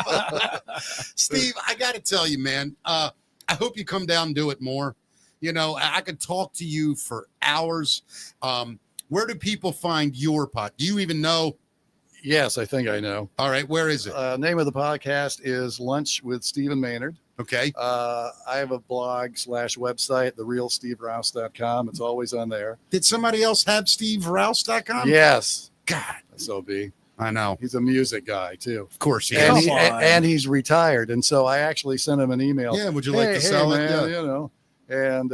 Steve, I got to tell you, man, I hope you come down and do it more. I could talk to you for hours. Where do people find your pot? Do you even know? Yes, I think I know. All right, where is it? Name of the podcast is Lunch with Stephen Maynard. Okay. I have a blog / website, therealsteverouse.com. It's always on there. Did somebody else have SteveRouse.com? Yes. God. SOB. I know. He's a music guy too. Of course he And, is. and he's retired. And so I actually sent him an email. Yeah, would you like to sell man, it? Yeah. You know, and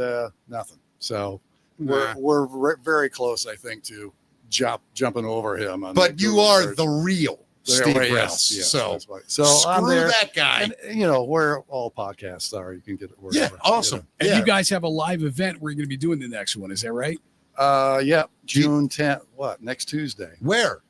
nothing. So Nah. we're very close, I think, to jumping over him. But you are the real Steve Rouse. Yes, so that's right. So screw I'm there. that guy. And, you know, where all podcasts are, you can get it wherever. Yeah, awesome. And Yeah. you guys have a live event where you're going to be doing the next one. Is that right? Yeah, June 10th. What? Next Tuesday. Where?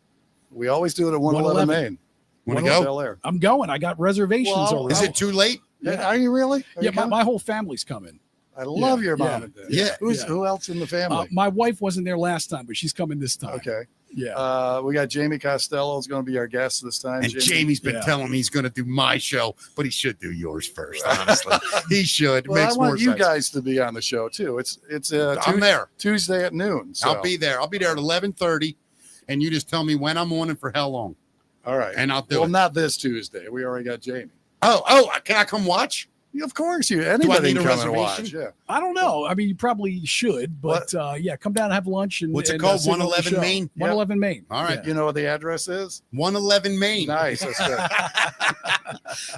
We always do it at 111 Main. Want to go? Bel Air. I'm going. I got reservations Well, already. Is it too late? Yeah. Are you really? Are Yeah, you coming? my whole family's coming. I love your mom yeah, and dad. yeah, Who else in the family? My wife wasn't there last time, but she's coming this time. Okay. Yeah. We got Jamie Costello is going to be our guest this time. And Jamie's been Yeah. telling me he's going to do my show, but he should do yours first. Honestly, he should. It Well, makes I want more you sense. guys to be on the show too. It's I'm there. Tuesday at noon. So. I'll be there. I'll be there at 11:30, and you just tell me when I'm on and for how long, all right. and I'll do Well, it. not this Tuesday. We already got Jamie. Oh, can I come watch? Of course, anybody need a can come and reservation? watch. Yeah. I don't know. I mean, you probably should, but yeah, come down and have lunch. And What's it and, called? sit on the 111 show. Main? 111 Main. All right. You know what the address is? 111 Main. Nice. That's good.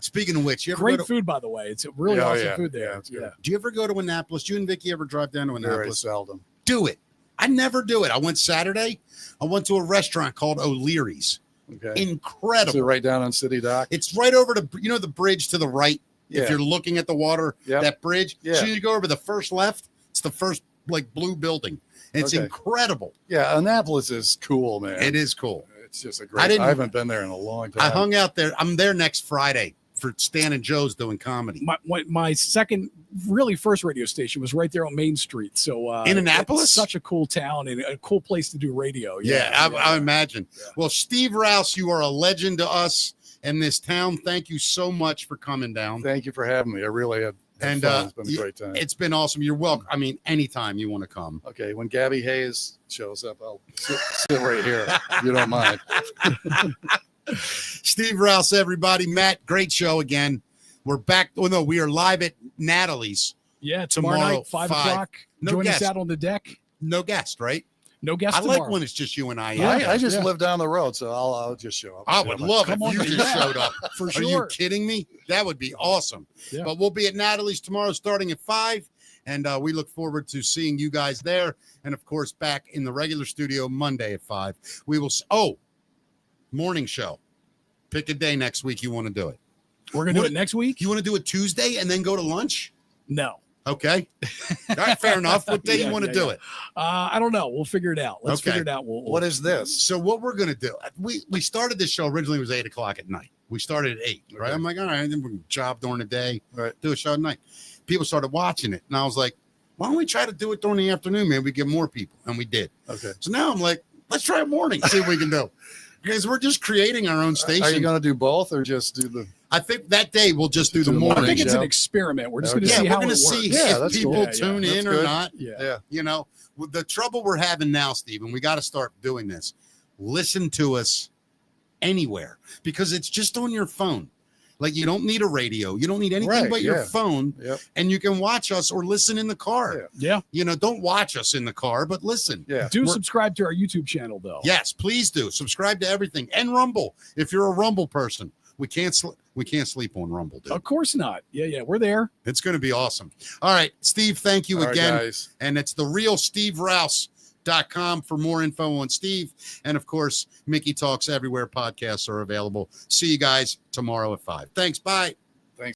Speaking of which, you ever Great go to, food, by the way. It's really Oh, awesome yeah. food Yeah, there. it's good. do you ever go to Annapolis? Do you and Vicky ever drive down to Very Annapolis? seldom. Do it. I never do it. I went Saturday. I went to a restaurant called O'Leary's. Okay. Incredible. So right down on City Dock. It's right over to, the bridge to the right. Yeah. If you're looking at the water, Yep. that bridge. Yeah. So you go over the first left. It's the first blue building. And it's Okay. incredible. Yeah, Annapolis is cool, man. It is cool. It's just a I great. didn't- I haven't been there in a long time. I hung out there. I'm there next Friday for Stan and Joe's doing comedy. My second, really first radio station was right there on Main Street. So In Annapolis? it's such a cool town and a cool place to do radio. I imagine. Yeah. Well, Steve Rouse, you are a legend to us in this town. Thank you so much for coming down. Thank you for having me. I really had And, fun. It's been a great time. It's been awesome. You're welcome. I mean, anytime you want to come. Okay, when Gabby Hayes shows up, I'll sit right here. If you don't mind. Steve Rouse, everybody. Matt, great show again. We're back. Oh, no, we are live at Natalie's. Yeah, tomorrow night, 5 o'clock. No Join guest. us out on the deck. No guest, right? No guest I tomorrow. like when it's just you and I. Yeah. I just Yeah. live down the road, so I'll just show up. I would love Come if on, you yeah. just showed up. For Are sure. you kidding me? That would be awesome. Yeah. But we'll be at Natalie's tomorrow starting at 5. And we look forward to seeing you guys there. And, of course, back in the regular studio Monday at 5. We will. Morning show. Pick a day next week you want to do it. We're going to do it next week? You want to do it Tuesday and then go to lunch? No. Okay. All right, fair enough. What day you want to do it? I don't know. We'll figure it out. Let's Okay. figure it out. What is this? So what we're going to do, we started this show originally, it was 8 o'clock at night. We started at 8, right? Okay. I'm like, all right, then we can job during the day, Right. do a show at night. People started watching it. And I was like, why don't we try to do it during the afternoon, man? We get more people. And we did. Okay. So now I'm like, let's try morning, see what we can do. Because we're just creating our own station. Are you going to do both or just do the? I think that day we'll just do the Do the I morning think it's show. an experiment. We're just Okay. going to Yeah, see we're how going it to works. see Yeah, if that's people cool. Yeah, tune that's in or good. not. Yeah. Yeah. You know, with the trouble we're having now, Stephen, we got to start doing this. Listen to us anywhere because it's just on your phone. Like you don't need a radio. You don't need anything Right, but your yeah. phone. Yep. And you can watch us or listen in the car. Yeah. You know, don't watch us in the car, but listen. Yeah. Do We're- subscribe to our YouTube channel, though. Yes, please do. Subscribe to everything. And Rumble. If you're a Rumble person, we can't sleep on Rumble, dude. Of course not. Yeah. We're there. It's going to be awesome. All right, Steve, thank you All right, again. guys. And it's the real Steve Rouse.com for more info on Steve. And of course, Mickey Talks everywhere podcasts are available. See you guys tomorrow at 5. Thanks. Bye.